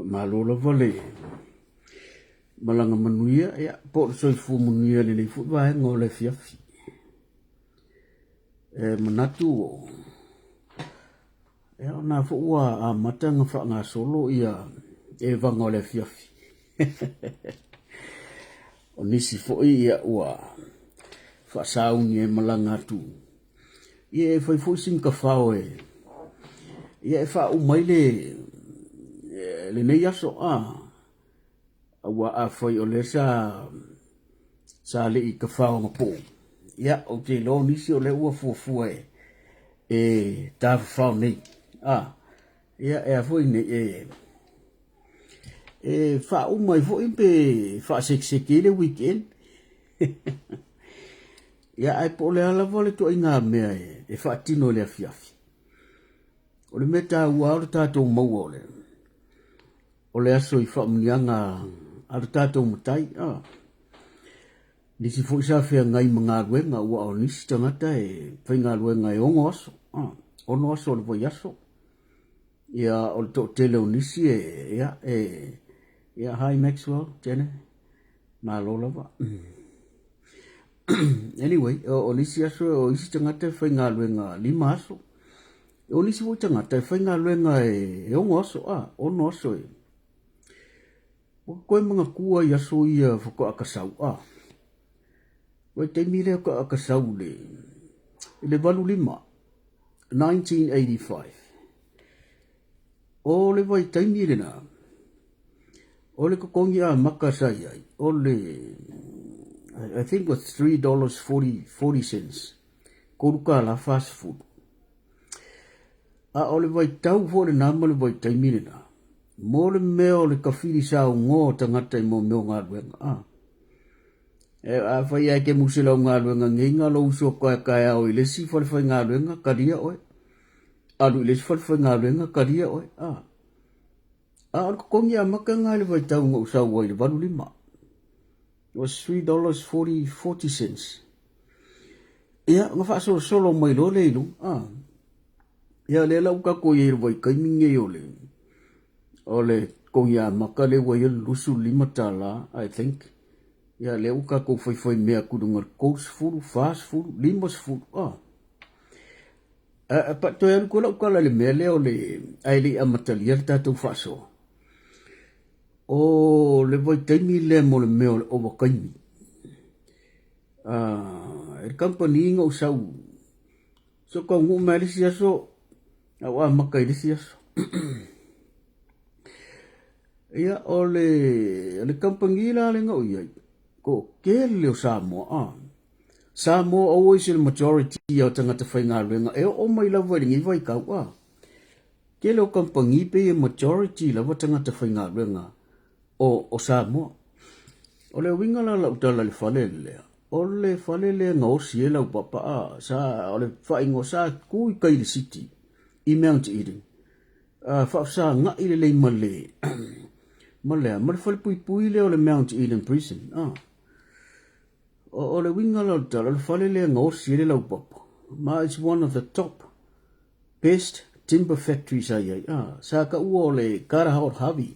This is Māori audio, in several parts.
Malola vale. Malanga manuia ya po soi fu manuia le fu vai ngole fiafi. Manatu o. Ya na fu wa a matanga fa nga solo ia va ngole fiafi. O nisi fo ia wa fa saungi malanga tu. Ia foi sim ka fao e. Ia fa umaile le nei aso wa a foi o le sa le I ka fao ngapo. Ia o te lo nisi o le ua fuafua ta fao nei. Ia foi nei fa umai foi pe fa sekseke le weekend. Ia ai po le ala vole to inga mea fa tino le afiafi. O le meta ua o le tātou maua o le aso I whamunianga a le tātou matai. Nisi fo isa whea ngai mga ruenga ua o nisi tangata whai ngā ruenga ongo aso. Ono aso o le voi aso. Ia o le to tele o nisi ia hi Maxwell, Jenny. Nā lola wa. Anyway, o nisi aso o isi tangata whai ngā ruenga lima aso. O nisi fo tangata whai ngā ruenga ongo aso. Ono aso koe mga kua I aso ia whako akasau. Koe te mire ko akasau le valu lima. 1985. O le vai taimire na. O le kokongi makasai ai. O le, I think was $3.40. Koruka la fast food. O le vai tau fo le nama le vai taimire na. Mo le meo le kawhiri sa o ngō tangata I mo meo ngā ruenga. A whai ai ke musela o ngā ruenga ngā lo uso kai au I lesi whai ngā ruenga karia oe. Alu I lesi whai ngā ruenga karia oe. Al kongi maka ngā le vai tau ngā usau oe le valu lima. It was $3.40. Ia, ngā wha solo mai lo le ilu. Ia le lau ka koe I vai kaiminge o le. O le kongi maka le wai lusu lima tala, I think. Ia le uka ko foi mea kudunga coast food, fast food, limos food. Pa to yan ko la ukala le mea le o le aile amatali al tatou Faasoa. O le vai taimi le mo le mea o wakaimi. El company inga usau. So ka ngu mea lisi aso, awa maka I lisi aso. Ia o le company la le ngau iai. Ko kele o Samoa. Samoa always the majority o tangata whai ngā ruenga. O mai lawa ringi vai kau. Kele o kampangi pe majority lawa tangata whai ngā ruenga o Samoa. O le winga la utala le whale lea. O le whale lea ngā osi e lau papa. O le whaingo sa kui kai le city. I Mount Eden. Whaafsa ngā I le lei male. Malea, male whale pui leo le Mount Eden prison. O le winga la utala le whale lea ngā osi e lau papa. It's one of the top best timber factories ai. Sa ka ua o le Karahaor Havi.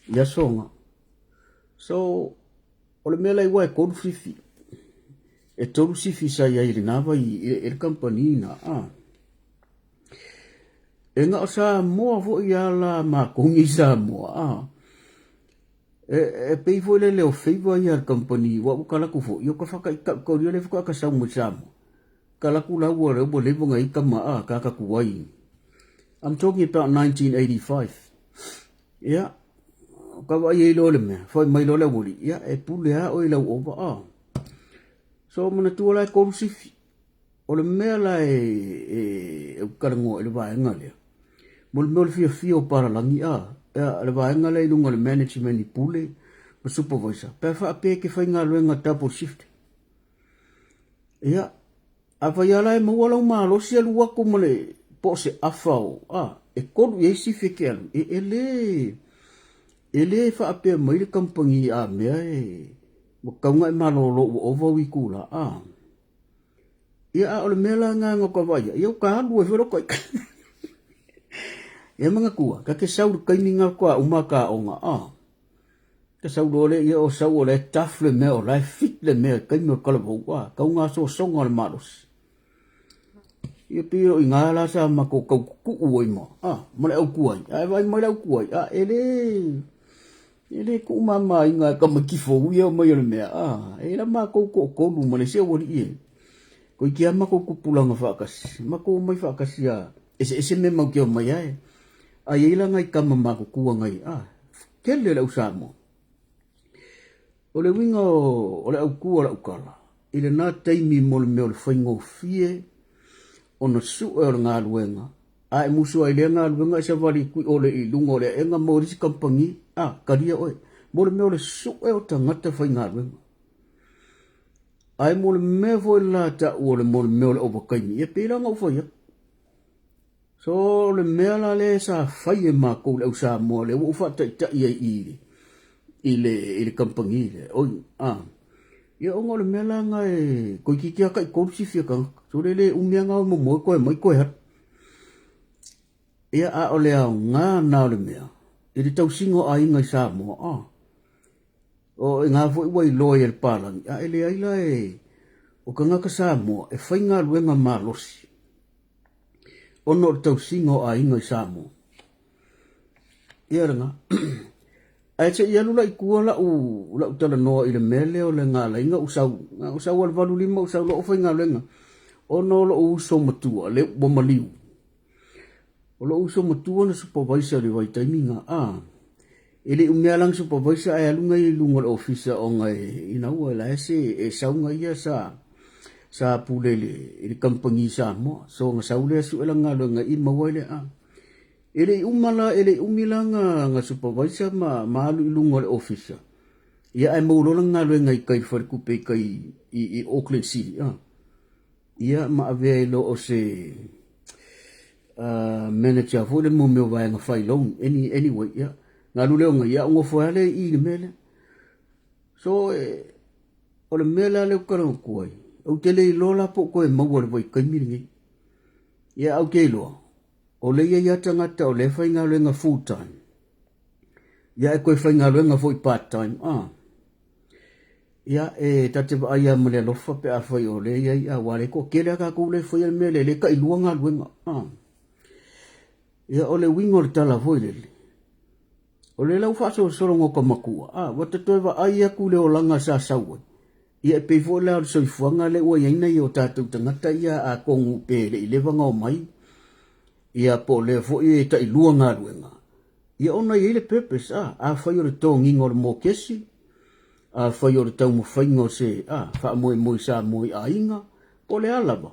Ia songa. So, o le mea lai wai koru fifi. E toru sifi sa ai le nawa I le company na. E ngā o sa moa fo I ala ma kongi sa moa. E pei fo le leo feiwa I al company. Wa ukalaku fo. Io ka whaka I kauria le whaka kasau mo sa moa. Kalaku la ua reo bo levo ngai kama kakaku wai. I'm talking about 1985. Yeah. Ka wai e lo le mea. Fai mai lo le wuri. Yeah. E pule o I lau over. So mana tua lai koru sifi. O le mea lai e ukarango le vaenga lea. Mo le mea le fia o paralangi le vaenga lai lunga le management I pule. Ma supervisor. Pea wha ape ke whai ngā luenga double shift. Ia. A whai ala e maualau maa losi alu wako mo le po se afao. E koru e sifi ke alu. E le wha ape mai le kampangi mea mo kaunga malolo o overwiku la ia o le mela nga ngo ka vai ia ka halu e fero ko e manga kua ka ke sau kai minga kwa umaka onga ka sau dole ia o sau ole tafle me o lai fit le me kai me kala wa ka unga so songa le malos ia pio inga la sa mako ka ku oi mo mo le au kuai ai vai mo le au kuai ele ku mama inga ka makifo ia mo le me e la mako ko lu mo le se wo ie ko kia mako ku pulanga fakas mako mai fakas ia ese me mau kia mai ai ai ila ngai ka mama ku ku ngai kele le usamo ole wingo ole au ku ole ukala ile na taimi mo le me le faingo fie ona su e ngā luenga. Ai musu ai le ngā luenga se wali kui ole I lunga ole e ngā morisi kampangi. Karia oe. Mole me ole su e o tangata whai ngā luenga. Ai mole me voi la ta ole mole me ole opa kaimi. E pēra ngau whai. So le mea la le sa whai e mā kou le au sa mua le ufa ta ia ile kampangi le. Oi, ia onga le mea la ngai koi ki kia kai kousi fia kanga. So le umia ngau mo koe mai koe hat. Ia ole au ngā nao le mea. Ili tau singo a inga sa mo o ngā fwoi wai loe el palang. Ele aila o ka ngaka sa mo e whai ngā luenga mā losi. Ono le tau singo a inga sa mo. Ia ranga. Ai se ia lula I kua la tala noa I le mele o le ngā la inga usau al valu lima usau lo whai ngā luenga. Ono lo uso matua le bomaliu. O lo uso matua na supervisor le vai taiminga ele umea lang supervisor ai alunga I lunga le officer o ngai inaua la e saunga ia sa pulele ele kampangi sa mo so nga saule su elanga lo ngai mawale ele umala ele umilanga nga supervisor malu lunga le officer ia ai mo lo nga lo ngai kai far ku pe kai I Auckland City ia ma ave lo o se manager fo le mo me vai nga fai long anyway ia nga lu le nga ia ngo fo ale I le mele so o le mele le ka ro koi o te le lo la po ko e mo le vai kai mi ngi ia au ke lo o le ia tanga ta o le fai nga le nga full time ia ko fai nga le nga fo part time ia tate va ia mo le lofa pe a foi o le ia wale ko kele ka ku le foi le mele le ka iluanga luenga ia o le wingo le tala foi le o le lau faso solo ngo ka makua wata toi va ia ku le o langa sa saua ia pe fo le so fuanga le o ia ina i o tatu tangata ia a kongu pe le vanga o mai ia po le fo ia ta iluanga luenga ia ona ile purpose a foi o le tongi ngor mo kesi whai o le tau mo whaingo se, wha moe sa moe a inga, po le alaba.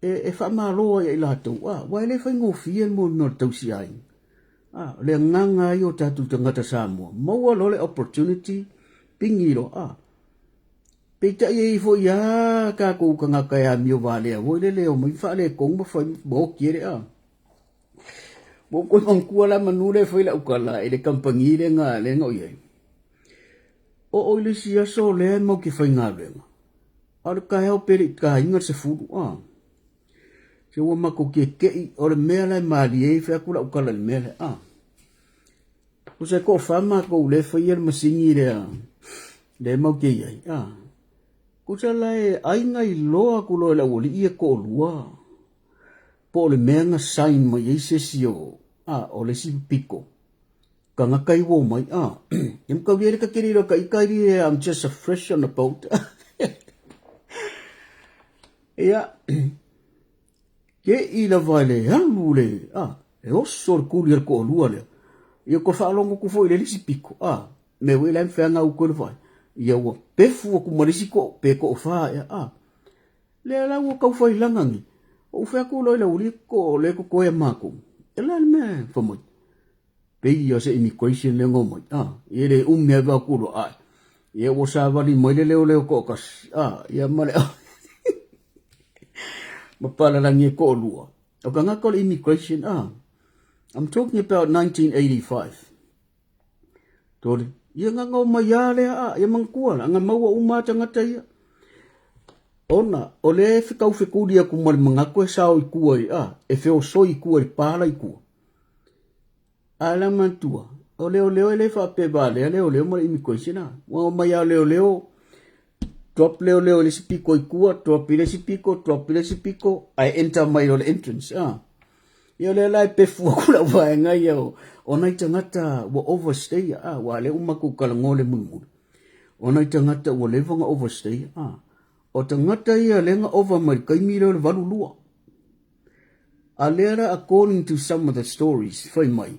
E wha maa loa I lātou, wai le whaingo fia mo no tau si a inga. Le nganga I o tātou tangata sa moa, maua lo le opportunity, pingiro, Peita I fo ia ka kou ka ngaka ea mio wale woi le leo, mai wha le kong ma whai mo kiere Mo koe mangkua la manure whai la ukala, le kampangi le ngā iei. O ile sia so le mo ki fai ngā renga. Ar ka heo pere ka inga se furu Se ua mako ki kei o le mea lai maari e whea kura ukala le mea le Ko se ko whama ko le fai el masingi le mau ki iai Ko se lai ainga I loa ku loa la wali ia ko lua. Po le mea nga sain mai ei se sio o le si piko. Ka ngakai wo mai Yam ka viere ka kiriro ka ikairi I'm just a fresh on the boat. Ia. Ke ila vale halu le e oso kuri ko lua le. Ia ko whaalongo ku foi le lisi piko me wela mfanga u ko le vai. Ia wa pefu ku marisi ko pe ko fa Le la wo ka foi langangi. O fa ku lo le uri ko le ko e mako. Ela me fa mo. Pei o se immigration le ngomoi. Ele umea wa kuro Ia o sa wali moile leo ko kas. Ia male. Mapala langi ko lua. O ka ngako le immigration I'm talking about 1985. Tore. Ia ngangau maiale ia mangkua. Anga maua umata ngata ia. Ona, o le whikau whikuria ku mari mangako e sao I kua e feo soi kua I pāla I kua. ala mantua o leo ele fa pe ba leo mo immigration na o mai leo drop leo le sipiko ikua drop le sipiko I enter my entrance ia le lai pe fu kula wa nga ia ona itangata wa overstay wa le umaku kala ngole mumu ona itangata wa le vanga overstay o tangata ia lenga over mai kai miro le valulua alera according to some of the stories fai mai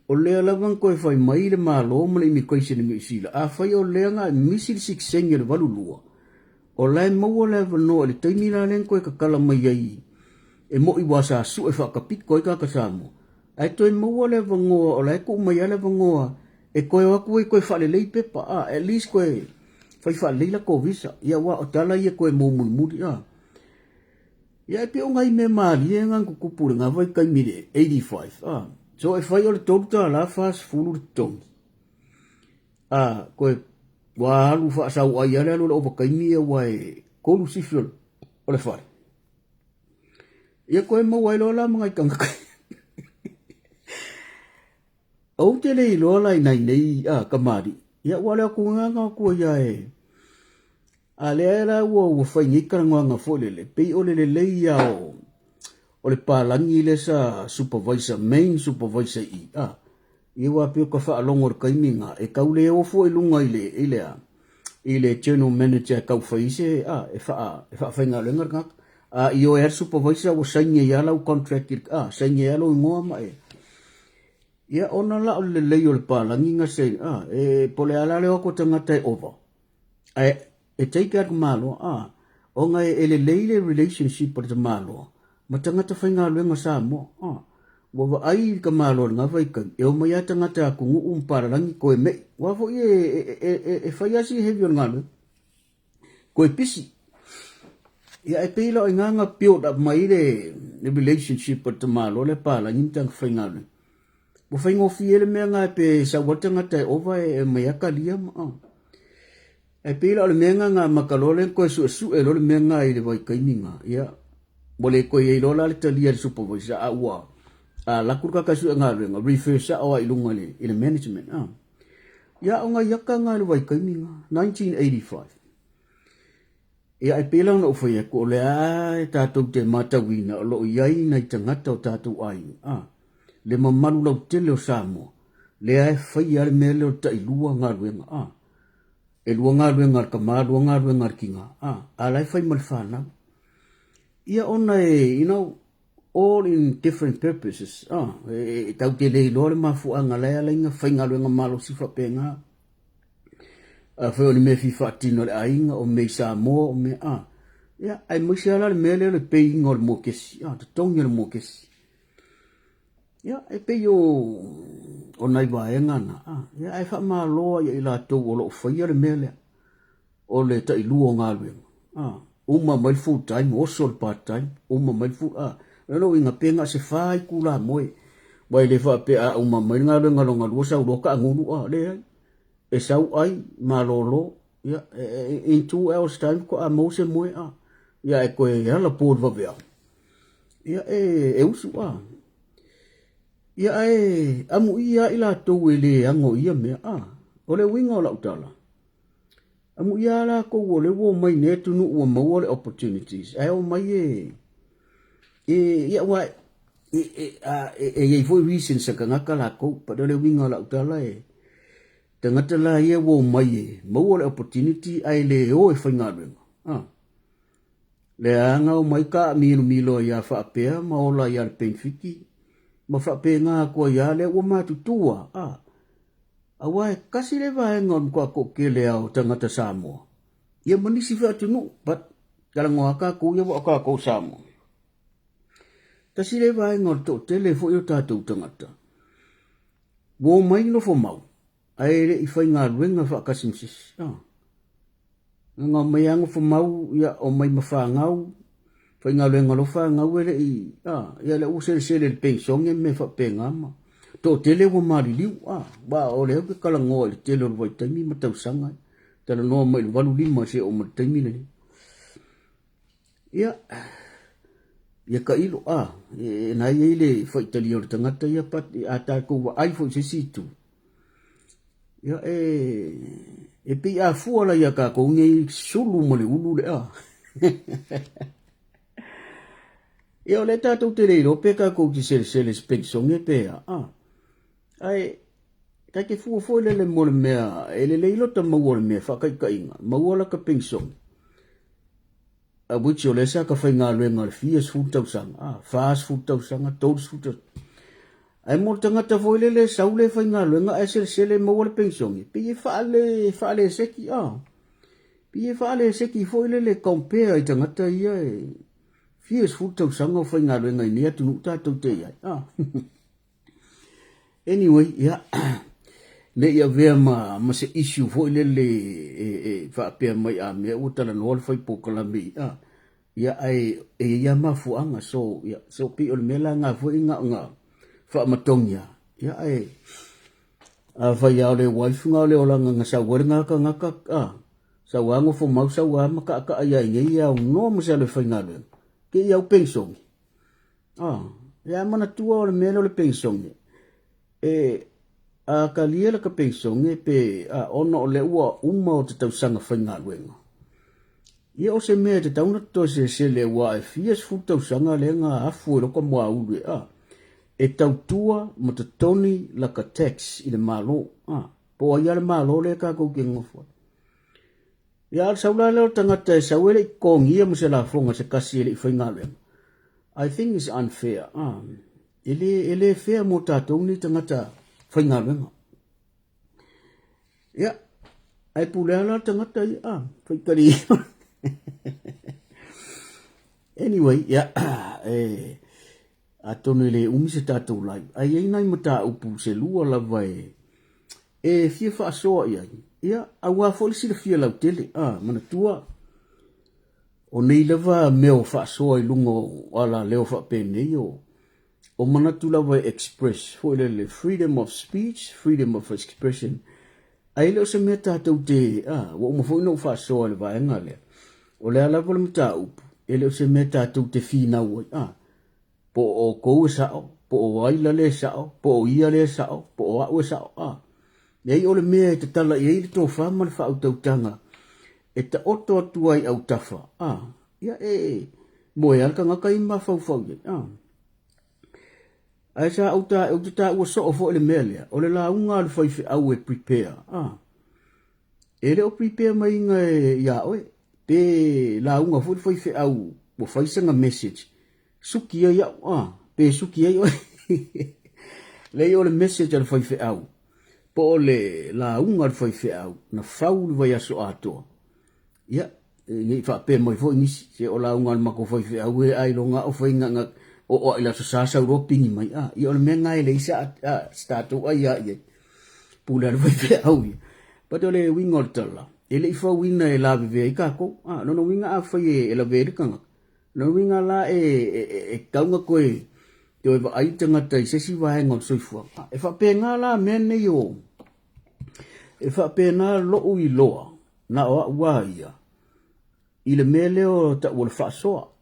o lea lavang koe fai mai le malo mo le immigration ni sila fai o lea nga misil sikseng le valulua o lai maua le vano le taimira len koe kakala mai ai e mo i wasa su e whakapit koe kakasamo ai toi maua le vangoa o lai ku mai le vangoa e koe waku e koe whale lei pepa at least koe fai whale lei la ko visa ia wa o tala ia koe mo muri ia e pe o ngai me maali e ngang kukupure ngā vai kai mire 85 so e whai o le tolu ta la fast fulu le tongi koe wa alu wha asau ai ale alo le opa kai mia wa e kolu sifio o le whare ia koe mau ai lola mga i kanga kai au te lei lola i nei kamari ia wale aku nganga kua ia ale era ua whai ngikara nganga fōlele pei o le lei o le pālangi le sa supervisor main supervisor ia wa peo ka whaalongo re kaiminga e kau le ofo e lunga i le general manager kau whaise e whainga le ngarngak i o air supervisor o sainge ia lau contracted sainge ia lau ngoa ma ia ona la o le lei o le pālangi nga se e pole ala le wako tangata e over e take out malo o nga e le lei le relationship o te malo ma tangata whainga le nga Samoa wa ai ka malo nga vai ka e o mai tangata ku ngu paralangi ko e me wa fo e faiasi heavy on ngalo ko e pisi ia e peila o nga build up mai le relationship o te malo le palangi tang whainga le bo whainga o fiele me nga pe sa watangata e over e mai akalia e peila o le menga nga makalole ko e su e lo le menga i le vai kaininga ia bole ko e lola le talia le supervisor wa la kurka kasu nga renga refer sa o ilunga le in management ya nga yaka nga le vai kaiminga 1985 ya e pela no foi ko le ta to te matawina lo yai na tangata ta to ai le mamalu lo te le Samoa le ai fai al mele ta ilua nga renga e luanga renga ka ma luanga renga kinga ala fai malfana ia ona you know all in different purposes tau te le lore mafu anga lea lenga whainga luenga malo sifa penga wheo ni me fifa tino le ainga o me Samoa o me ia ai musiala le mele le pei ingo le mokesi te tongi le mokesi ia e pei o nai vaenga na ia ai wha maa loa ia ila tau o lo whaia le mele o le ta iluo ngā luenga uma mai full time o sol part time uma mai full no inga penga se fai kula moe wai le fa pe uma mai nga nga longa lo sa lo ka ngulu le e sau ai malolo ya in 2 hours time ko a mo se moe ya e ko ya la por va ver ya e usu ya amu ia ila to wele ango ia me o le winga la utala amu ia la ko le wo mai ne tunu o mo le opportunities ai o mai ia wa foi reason sa kanga la ko pa le winga la utala tangata la ia wo mai mo le opportunity ai le o e fainga le anga o mai ka milo ia fa pe ma o la ia penfiki ma fa pe nga ko ia le o ma tutua awa kasi le va ngon ko ke le au tangata Samoa ia manisi fa tunu but kala ngoaka ku ia ka ko Samoa kasi le vai ngor to tele fo yo tatu tangata wo mai no fo mau ai le i fainga ruenga fa kasimsis nga mai ang fo mau ya o mai mafangau fainga ruenga lo fa ngau le i ya le usel le pension me fa pengama to tele wo mari liu ba o le ke kala ngol tele ro vai tami matau sanga tele no mai valu lima se o matami le ya ia ka ilo na ia ile fa itali o tangata ia pat ata ko wa ai fo se situ ia e pe a fu ala ia ka ko ngi sulu mo le ulu le ia le tatou te reiro pe ka ko ki sele spensong e pe ai ka ke fu fo le mo le mea ele le ilo ta mo le mea fa ka inga mo la ka pensong a bucho le sa ka fa nga le ngal fies fu tau sang fast fu tau sang todos fu tau ai mo tanga ta fo le sa le fa nga le nga sele mo le pensong pe fa le seki pe fa le seki fo le compare ai tanga ta ia fies fu tau sang o fa nga le nga ni atu ta tau te ia anyway le ia vea ma se issue fo le fa pe mai me o tala no fai po kala mi ia ai ia ma fu anga so pi o mela nga fo nga fa matongia ia ai fa ia le wife nga le ola nga sa wer nga ka sa wa ngo fo mau sa wa ma ka ia ia no mo se le fa nga le ke ia pensong ia mana tua o mela le pensong ka lia la ka pensong pe ono le ua o te tau sanga whainga luenga. Ia o se mea te tauna to se le ua fies fu tau sanga le nga afu e loko mua ulu e tau tua mo te toni la ka tax i le malo. Po a ia le malo le ka kou ke ngofua. Ia al saula leo tangata e sauele i kongia mo se la fonga se kasi ele i whainga luenga. I think it's unfair. Ele fair mo tātou ni tangata whainga luenga. Ia, ai pulea la tangata i whaikari. Anyway, ia, a tonu le umise tātou lai. Ai einai mata upu se lua lava fia Faasoa iai. Ia, a wā folisi le fia lau tele. Mana tua. O nei lava meo Faasoa i lungo ala leo whapene o mana tu lava express. Fo le freedom of speech, freedom of expression. Ai leo se mea tātou te, wa umafo ino Faasoa le vaenga lea. O le ala vole mta upu. E leo se mea tātou te whina ui. Po o kou e sao, po o waila le sao, po o ia le sao, po o au e sao. Nei o le mea e te tala i eiri tō whama le whaau tautanga. E ta oto atuai au tafa. Ia moe alka ngaka i mawhau ye. Ai sa au te tā ua so o fo le mea lea. O le la unga le whaife au e prepare. E le o prepare mai inga ia oe. Pe la unga fo le whaife au. Mo whaisanga message. Suki ai au. Pe suki ai oe. Lei o le message al whaife au. Po le la unga le whaife au. Na whau le vai aso atoa. Ia. Ngi whape mai fo inisi. Se o la unga le mako whaife au. E ai longa o whainga ngak. O ila so sasa ropingi mai i o me ngai le isa statu ai ai pula le vai au pa to le wingol tala ele fo winga e la ve ka ko no winga a foi e la ve ka no winga la e kaunga ko e to e ai tanga tai se si vai ngol so fu e fa pe nga la men yo e fa pe na lo ui lo na wa ia ile mele o ta wol Faasoa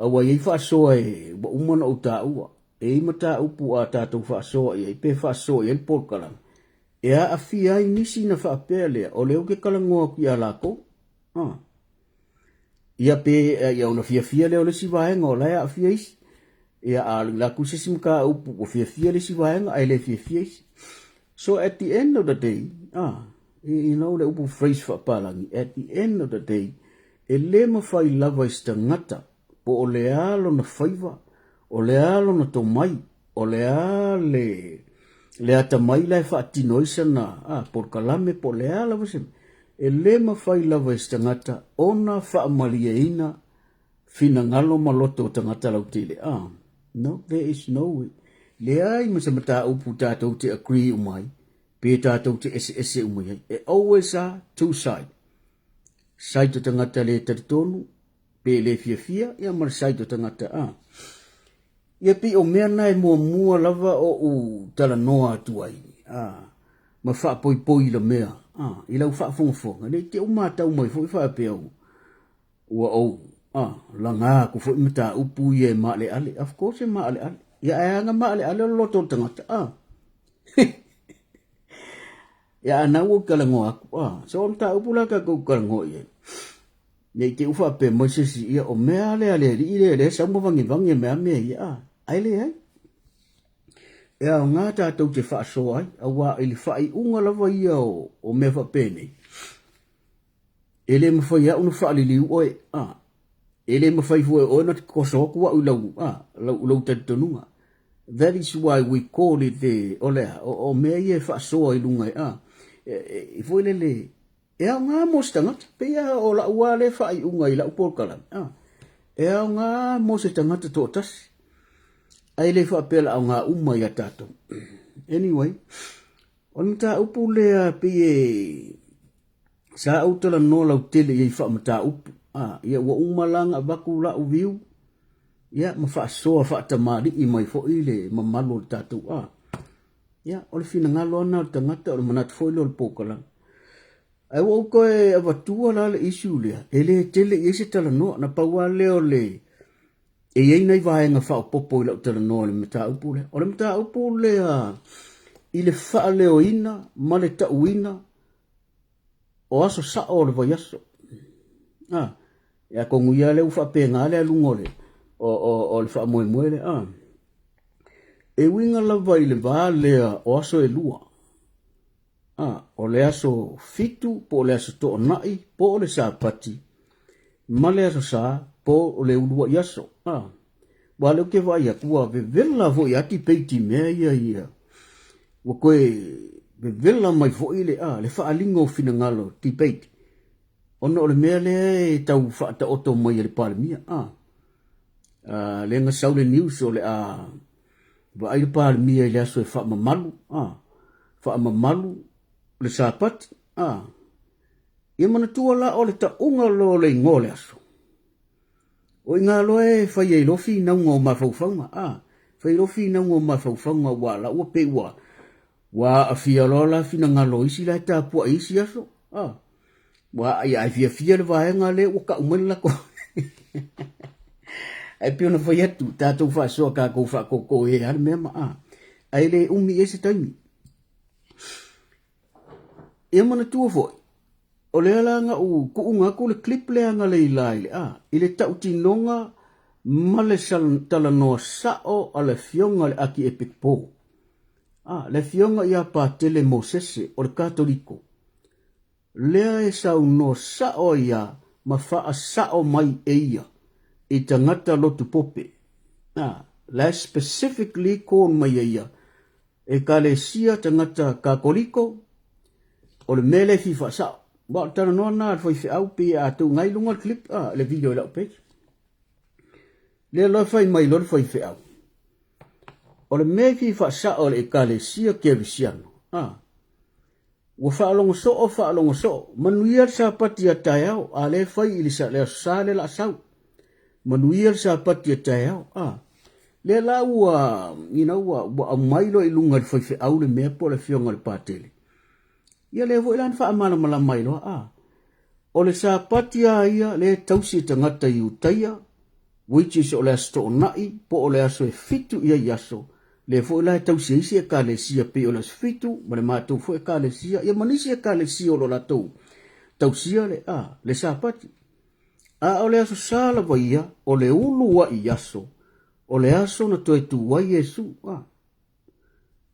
awa i Faasoa e wa umana o ta ua. E mata upu a tātou Faasoa i pe Faasoa i el polkalang. E a fia i nisi na whaapea lea o leo ke kalangoa ki a lako. Ia pe ia una fia leo le si vaenga o laia a fia isi. Ia a laku se simka upu o fia le si vaenga ai le fia isi. So at the end of the day, you know le upu phrase whaapalangi, at the end of the day, e le mawhai lava ista ngata. Po o le alo na whaiva, o le alo na tō mai, o le le ata mai lai whaatino isa na, por kalame po le ala wasem, e le mawhai lava is tangata, ona whaamalia ina, fina ngalo maloto o tangata lau tele. No, there is no way. Le ai masamata upu tātou te agree umai, pe tātou te ese umai. E always are two side. Side o tangata le taritonu, pe le fia ia marsai to tangata ia pi o mea nai mua lava o u tala noa atu ai ma wha poi la mea i lau wha fonga le te umata umai fo i wha pe au ua au langa ku fo mata upu ye ma le ale of course ma le ale ya nga ma le ale lo to tangata ya na wo kala ngo aku so mta upu la ka ku kala ngo ye ne ke ufa pe mo se si ya o me ale ale ri le sa mo vangi me ya ai le ai ya nga ta to te Faasoa awa ili fai unga lava ia o me fa pene ele me fa ya unu fa li oi ele me fa fu o na ko so ku u lau tanunga. That is why we call it the o me ye Faasoa ilunga ifo le nga mo stangat pe ya o la wale fai unga ila upolkala nga mo se tangata to tas ai le fa pela nga uma ya tato anyway on ta upule pe sa utala no la tele ye fa mata up ya wa umalanga bakula uviu ya ma Faasoa fa tamali I mai fo ile ma malo tato ya o fina ngalo na tangata o manat fo lo pokala ai wo ko e avatua la le issue le ele tele yese tala no na pawa leo le e yei nei vai nga fa popo le tala no le mata upule o le mata upule ile fa leo ina male ta uina o aso sa o le vayaso ya ko nguia le ufa pe nga le lungole o le fa mo le e winga la vai le va le o aso e lua o le aso fitu po le aso to nai po le sa pati ma le aso sa po le ulua yaso wa le ke vai ya kua ve vela vo ya ti peiti me ia wa koe ve vela mai vo ile le fa alingo fina ngalo ti peiti ono le mele tau fa ta oto mai le palmia le nga saule news o le va ai palmia le aso fa mamalu le sapat ia mana tua la o le ta unga lo le ngole aso o inga lo e fa ye lo fi na ngo ma faufaunga fa lo fi na ngo ma faufaunga wa la o pe wa afia lo la fi na ngalo isi la ta pu isi aso wa ai fia le va nga le o ka umela ko ai pe ona fa yetu ta to Faasoa ka ko e har mema ai le umi ese taimi e mana tua foi o le alanga ku unga ko le clip le anga le ilai ile tauti nonga male sal tala no sao ale fionga le aki epikpo le fionga ia pa tele mosese o le katoliko lea e sau no sao ia ma faa sao mai eia I tangata lotu pope la specifically kon mai eia e kalesia tangata kakoliko o le mele fi fa sa ba tana no na foi fi au pe tu ngai lunga clip le video la pe le lo fai mai lo foi fi au o le me fi fa sa o le kalesia ke visiano wa fa longo so manuia sa patia tayao ale fai ilisa le sa le la sau manuia sa patia tayao le la wa wa mai lo ilunga foi fi au le me po le fionga le patele ia le vo ilan fa amala mala mai lo o le sa patia ia le tausi tangata I utaia which is o le sto nai po o le aso e fitu ia yaso le vo ila tausi isi e ka le sia pe o le fitu ma le matou fo e ka le sia ia manisi e ka le sia o lo latou tausia le le sa pati o le aso sala va ia o le ulu wa I yaso o le aso na toe tu wa Yesu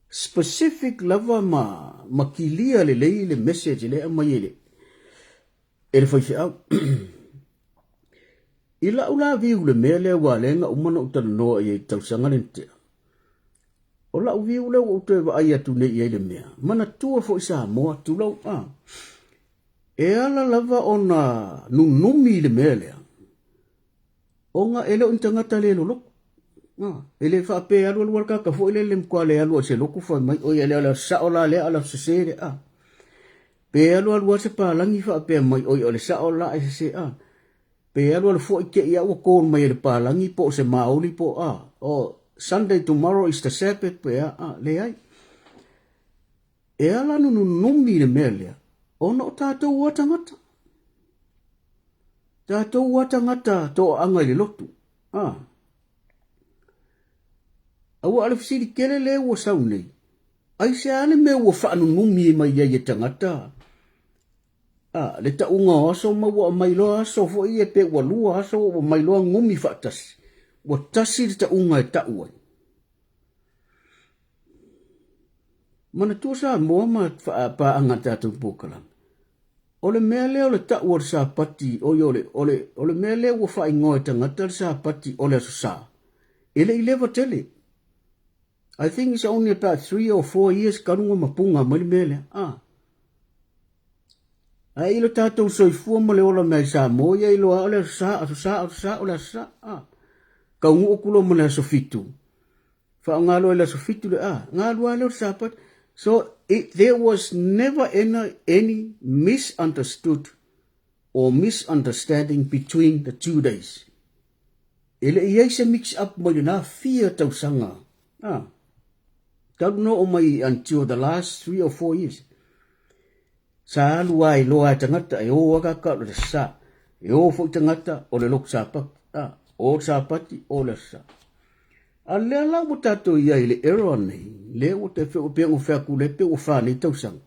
specific lava ma kilia le message le mai ele foi au ila ula vi le mele wa le nga umana utano e tau sangalente ola vi ule o te va ai atu nei ele mea mana tua foi Samoa tu lau e ala lava ona numi le mele onga ele o tangata le lolo ele fa pe alu ka fo ele lem kwa le alu se loku fa mai o ele ala sa ola le ala se pe alu se pa langi fa pe mai o ele sa ola se pe alu fo ke ia o ko mai le pa langi po se mauli po o Sunday tomorrow is the Sabbath pe le ai e ala numi le mele ono tatou o tangata Tātou watangata tō anga i le lotu. Awa ala fisiri kele le ua sau nei. Ai se ane me ua whaanu numi mai ia tangata. Le ta unga aso ma ua mailoa aso fo ia pe ua lua aso ua mailoa ngumi whaatasi. Ua tasi le ta unga e ta uai. Mana tua sa moa ma pa anga tātou pōkalang. Ole mea leo le ta ua sa pati ole mea leo ua wha ingoe tangata le sa pati ole aso sa. Ele I lewa tele. I think it's only about 3 or 4 years karunga mapunga mali mele. Ai ilo tātou soifua mo le ola mea sa moia ilo a ole sa ole sa. Kaungu okulo mo le aso fitu. Wha ngalo ele aso fitu le ngalo ale o sa pat. So there was never any misunderstood or misunderstanding between the 2 days. Ele iai se mix up mo na fear tau sanga. Don't know mai until the last 3 or 4 years. Sa luai loa tangata e o waka ka le sa. E o fo tangata o le lok sa pa. O sa pati o le sa. A lea la mo tato ia le error nei. Le o te fe o pe o fe ku le pe o fa ni tau sang.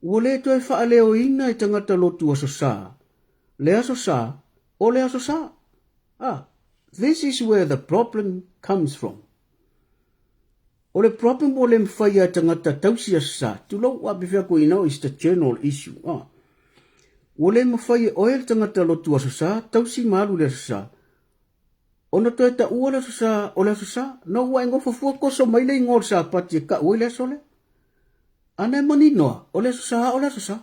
O le to e fa leo ina I tangata lotu aso sa. Le aso sa o le aso sa. This is where the problem comes from. O le problem o le mwhai a tangata tausi a sa, tulau wa bifea ko inao is the general issue. O le mwhai o le tangata lotu aso sa, tausi malu le sa. Ona to e ta ua le sa, o le sa, no wa ingo fufua koso mai le ingor sa pati e ka ui le so le. Ana mani noa, o le sa, o le sa.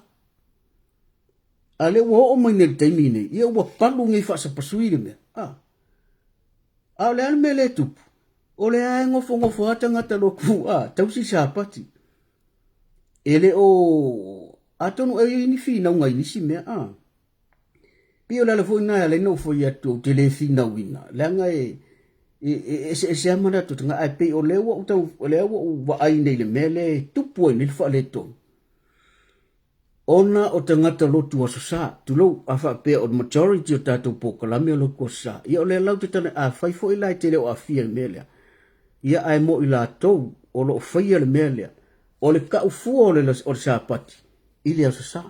Ale wa o mai ne taimi ne, ia ua palu ngai fa sa pasui le mea. A le ane me le tupu. O le ae ngofo atangata loku tausi sa pati. Ele o atonu e ni fina unga inisi mea Pio la fo ina le no fo ia tu te le fina wina. Langa se amana tu tanga ai pe o lewa o tau lewa o wa ai nei le mele tupu ni fa le to. Ona o tangata lotu aso sa tulo afa pe o majority o tatu po kalame lo ko sa. Ia o le lau te tana a fai fo ila te le o a fia mele. Ia ai mo ila tau o lo fai le mele. O le ka ufu o le sa pati. Ili aso sa.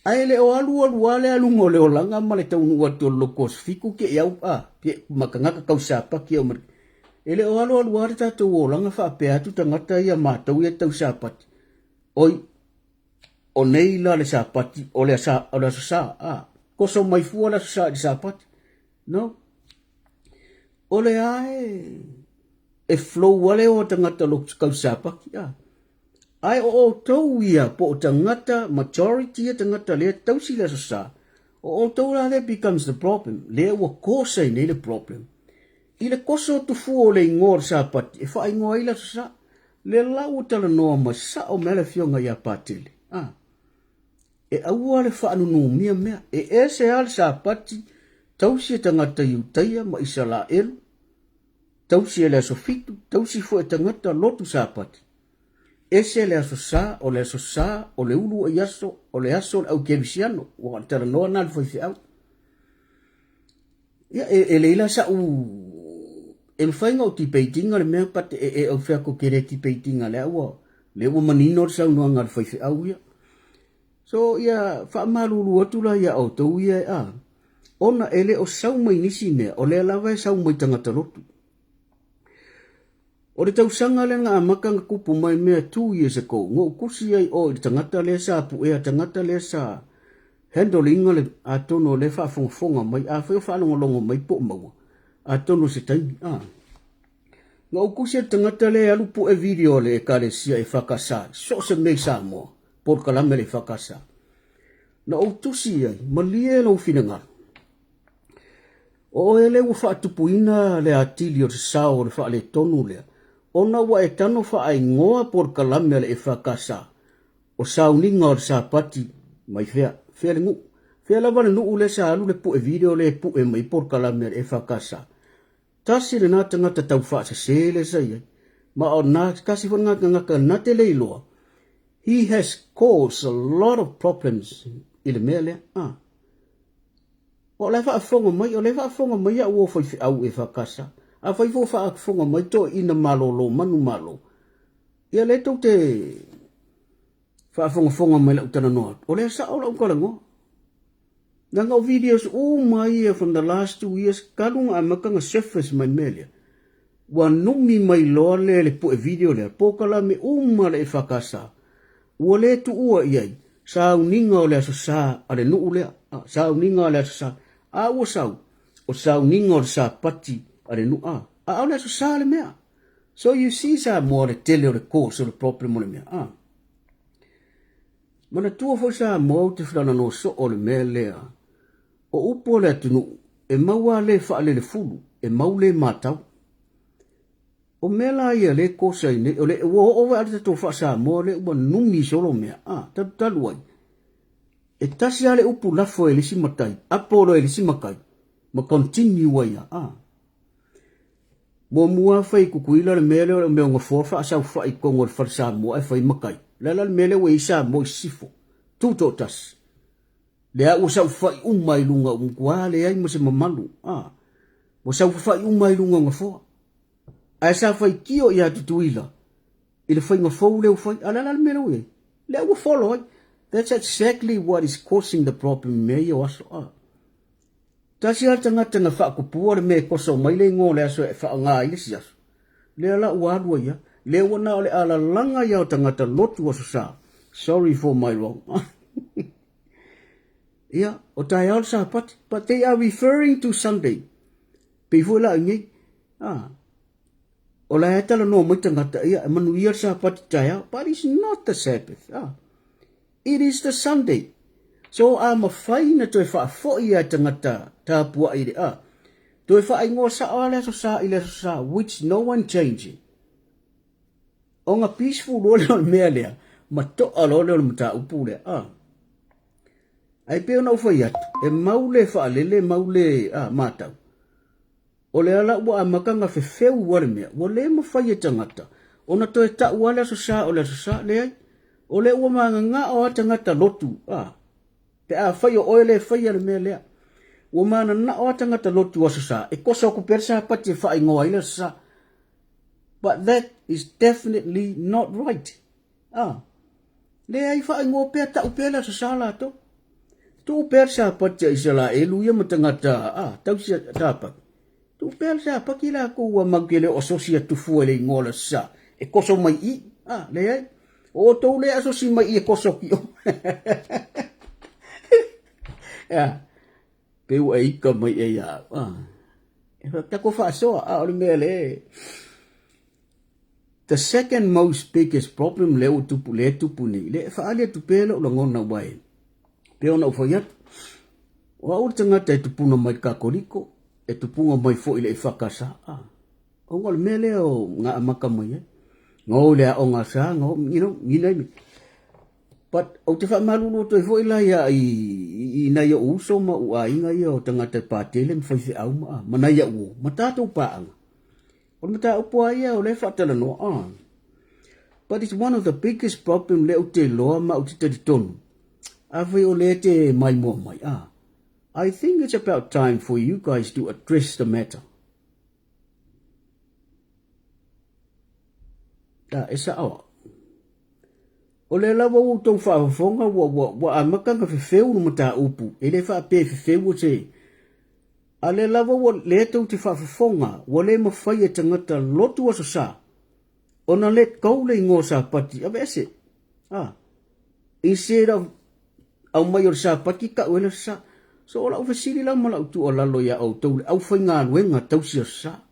Ai le o alu ale alungo le o langa ma le tau nua to loko fiku ke iau pe makangaka kau sa pa ki o mer. Ele o alu ale tatu o langa fa pe atu tangata ia matau ia tau sa pati. Oi, o nei la le sa pati, o le sa, koso mai fua la sa di sa pati. No? O le ae, e flow wale o tangata lo kau sa paki, Ai o tau ia po o tangata, majority tangata le tausi la sa. O tau la le becomes the problem. Le wa kosa i nei le problem. I le koso tu fu o le ingor sa pati, e fa ingoa ila sa. Le lau tala noa ma sa o mele fionga ia patele. E aua le whaanu no mea. E se ale sa pati, tausi e tangata iu taia ma isa la elu. Tausi e le aso fitu, tausi fo e tangata lotu sa pati. E se le aso sa, o le aso sa, o le ulu e aso, o le aso au kevisiano, o tala noa nal foi fi au. Ia, e leila sa u... E mwhainga o tipeitinga le mea pate e au whea ko kere tipeitinga le awa. Le awa manino sa unua ngar whaiwhi au ia. So ia whaamaruru atula ia au tau ia Ona ele o sau mai nisi mea o le alawa e sau mai tangata rotu. O le tau sanga le nga amakanga kupu mai mea 2 years ago. Ngo kusi ai o le tangata le sa pu ea tangata le sa handlinga le atono le whaafonga mai a wheo whaanongolongo mai po maua. Atono se taimi. Nga ukusia tangata le alupu e video le e kare sia e whakasa. So se mei sa moa. Por kalame le whakasa. Na o tusi ai. Malie lau whinanga. O ele u whaatupuina le atili o te sao le wha le tonu lea. Ona wa e tano wha ai ngoa por kalame le e whakasa. O sao ninga o le sa pati. Mai whea. Whea le ngu. Whea la wane nuu le sa alu le pu e video le pu e mai por kalame le e whakasa. Tasi le nā tangata tau whaasa sele sai. Ma o nā kasi whananga ngaka nā te leiloa. He has caused a lot of problems ile mele o le fa fonga mai a wo foi au e fa kasa a foi fo fa fonga mai to ina malolo manu malo ia le to te fa fonga mai la utana no o le sa o la ko lango nanga videos mai from the last 2 years kalunga makanga surface mai mele wa numi mai lo le po video le po kala me le fa kasa o le tu ua iai sa uninga o le sa ale nu le sa uninga o le sa a o sa uninga o sa pati ale nu a le sa le mea so you see sa mo le tele o le course o le problem o le mea mana tua fo sa mo te flana no so o le mea lea o upo le tunu e maua le fa le fulu e mau le matau o mela ia le kosa ine o le o ale to fa sa mo le o numi solo mea talu ai e tasi ale upu lafo e lisi matai apolo e lisi makai ma continue ai mo mua fai kukuila le mele o me ngo forfa sa fa i kongo le farsa mo e fai makai la mele we isa mo sifo tuto tas le a usa fa i umai lunga umkwale ai mo se mamalu mo sa fa i umai lunga ngo fo a sa fai kio ia tutuila ile fai ngo fo le fai ala mele we le wo follow that's exactly what is causing the problem me yo aso tasi tanga fa ku puor me koso mai le ngole aso fa nga ile sia le la wa ia le wona ole ala langa ya tanga lotu aso sa sorry for my wrong yeah o tai also but they are referring to Sunday before la ngi ola etala no mo tanga ia manu ia sa pat tai but it's not the Sabbath it is the Sunday. So I'm a fine to fa fo ia tangata ta pua ide to fa ingo sa ala so sa ile sa which no one changing. On a peaceful role on melia ma to alole mta upule ai pe no fo ia e maule fa lele maule mata. Ole ala wa makanga fe feu wale me wole mo fa ia tangata ona to ta wala so sa ole so sa le ole wa manga o tangata lotu te fai o oile fai ale mea lea. Ua mana na o tangata lotu aso sa. E kosa ku persa pati fai ngoa ila sa. But that is definitely not right. Le ai fai ngoa pea ta upela sa sala to. Tu persa pati isala elu ia matangata tau sia tapa. Tu persa paki la ku ua magele o sosia tufu ele ngola sa. E kosa mai i. Le ai. O to le asosi mai i e kosa ki o. Peu ai ka mai ia e ta ko Faasoa o mele the second most biggest problem le tupu ni le fa ale tu pelo lo ngona wai pe ona fo ya o o tanga te tupu no mai ka koliko e tupu mai fo ile fakasa o ngol mele o nga maka mai ngo le o nga sa ngo ni but o te fa malulu to fo ila ya I na ya uso ma ua inga ia o tanga te pātele mwhai se au maa mana ia uo matata upaanga o mata upua ia o le whatala no but it's one of the biggest problem le o te loa ma o te tonu awhi o le te mai mua mai I think it's about time for you guys to address the matter esa awa o le lava o tau whaafonga wa amakanga fefeu no mata upu. E le wha pe fefeu te. A le lava o le tau te whaafonga wa le mawhai e tangata lotu aso sa. O na let kaule ingo sa pati. Awe ase. Instead of au mai o sa pati ka uela sa. So ola ufasiri la mala utu o lalo ya au tau. Au whai ngā nuenga tau si sa.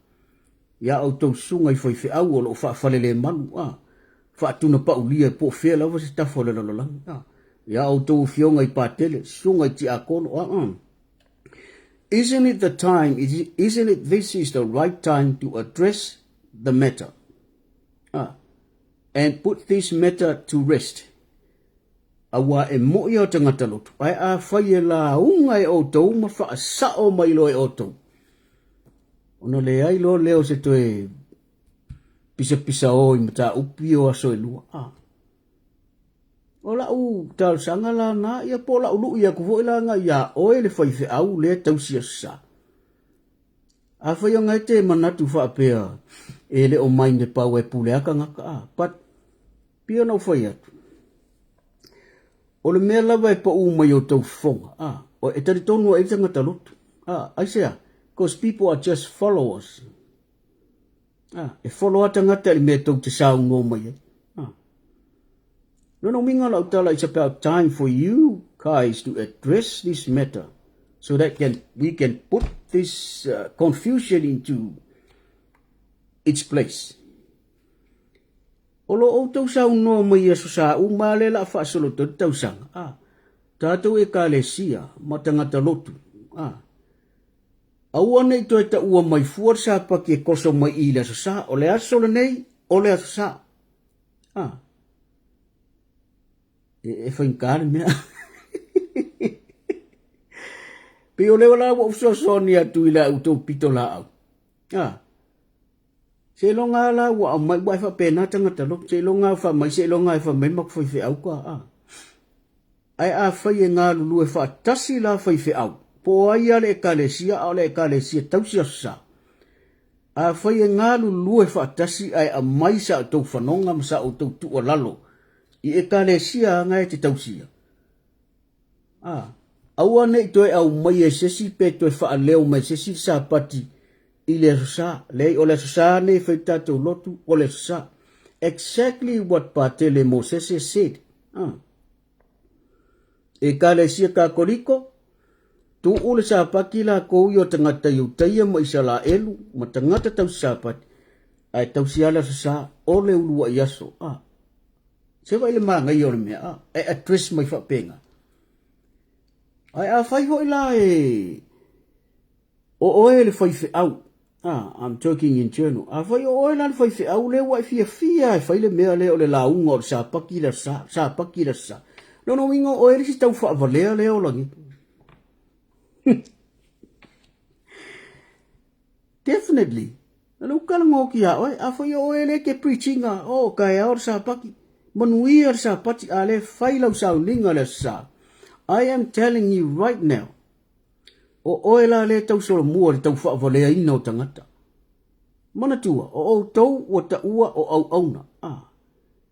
Ya au tau sunga I whai au o lo whaafalele manu. Fatuna pa ulia po fe la was ta fo la ya auto fionga I patele sunga ti akono isn't it the time isn't it this is the right time to address the matter and put this matter to rest awa e mo ia tangata lotu ai fai la unga e auto ma fa sa o mai lo e auto ono le ai lo leo se toe pisa o I mata upi o aso e lua. Ola u tal sangala na ia pola ulu ia ku voila nga ia oe le fai fe au le tausia sa. A fai ngai te manatu fa pea e le o mind le pau e pule aka ngaka a. But pia no fai atu. O le mea lava e pa u mai o tau fonga. O e tari tonu a eitanga talotu. I say, because people are just followers. E follow ata ngata le mea tau te sao ngō mai e. No minga la utala, it's about time for you guys to address this matter so that we can put this confusion into its place. Olo o tau sao no mai aso sa umale la whaasolo tau sanga. Tātou e ka le sia, matangata lotu. Aua nei toi ta ua mai fuar sa paki e koso mai i le aso sa, o le aso le nei, o le aso sa. E whainkare mea. Pe o lewa la wa usosoni atu ila utou pito la au. Se longa la wa mai wa fa pena tangata lok, se longa fa mai se longa fa mai mak foi fe au kwa. Ai a fai ngā lulu e fa tasi la fai fe au. Po ai ale kalesia ale kalesia tausia sa. A fai ngā lulu e fa tasi ai a mai sa tau fanonga masa o tau tu o lalo. I e kalesia ngai te tausia. Aua nei toi au mai e sesi pe toi wha leo mai sesi sa pati i le sa. Lei o le sa nei whai tatou lotu o le sa. Exactly what Patele Moses said. E kalesia ka koriko, tu ule sa paki la kou yo tangata yu taia mo isa la elu, ma tangata tau sa pati, ai tau siala sa ole ulua yaso. Se vai le manga i ole mea, ai address mai whapenga. Ai a whai hoi la e, o oe le whai whi au. I'm talking in journal. A whai o oe la le whai whi au le wai fia fia, e whai le mea le o le la unga o sa paki la sa paki la sa. No wingo oe le si tau wha avalea le o langi. Definitely. Nalo kala ngō ki a oe, a whai o oe le ke preachinga, kai aor sa paki. Manuia sa pati ale whailau sa uninga le sa. I am telling you right now. O oela le tau sora mua le tau whaavalea ina o tangata. Mana tua, o tau o ta ua o au auna.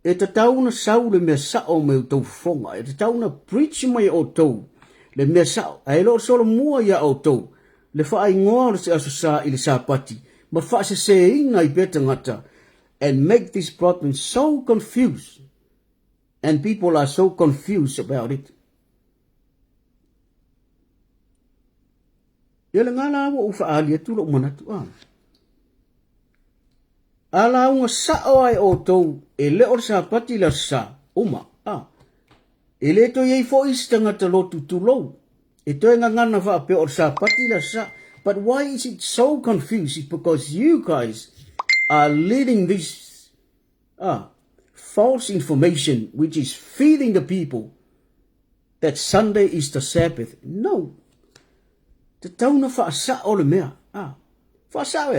E ta tauna sau le mea sao me o tau whonga. E ta tauna preach mai o tau le mea sao. E lo sora mua ia o tau. Le whaai ngoa le se aso sa i le sa pati. Ma wha se se inga i beta ngata. And make this problem so confused. And people are so confused about it. Ia le ngala awa ufa alia tula umanatu Ala unga sao ai o tau e leo sa pati la sa uma. E le to yei fo istanga te lotu tulou. E to nga ngana fa pe o sa pati la sa. But why is it so confused? It's because you guys are leading this false information which is feeding the people that Sunday is the Sabbath. No. Te tauna fa sa o le mea. Fa sa o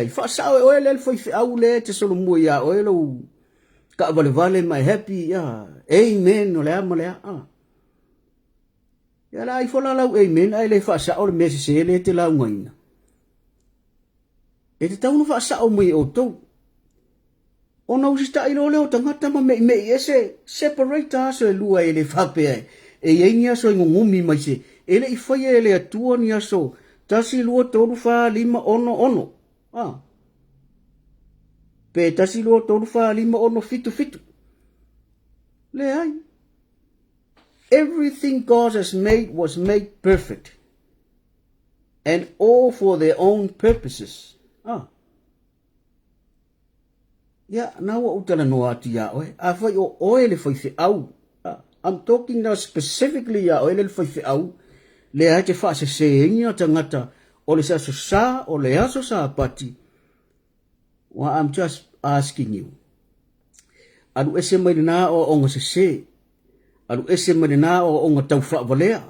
le foi au le te solo mo ya o lo ka vale my happy amen o le ama le ya la I fola la amen ai le fa sa o le mea se le te la ngaina. E te tauna fa sa o mo o to. Ona usita i lo le o tangata ma me ese separate so lua ele fa pe e yengia so ngumi mai se ele I foi ele atua ni aso tasi lua toru fa lima ono. Pe tasi lua toru fa lima ono fitu. Le ai. Everything God has made was made perfect. And all for their own purposes. Na wa utala no ati ya oe. A fai o oe le fai fe au. I'm talking now specifically ya oe le fai fe au. Le ai te wha se inga tangata o le aso sa o le aso sa pati. Well, I'm just asking you. Adu ese mai na o onga se. Adu ese mai na o onga tau wha valea.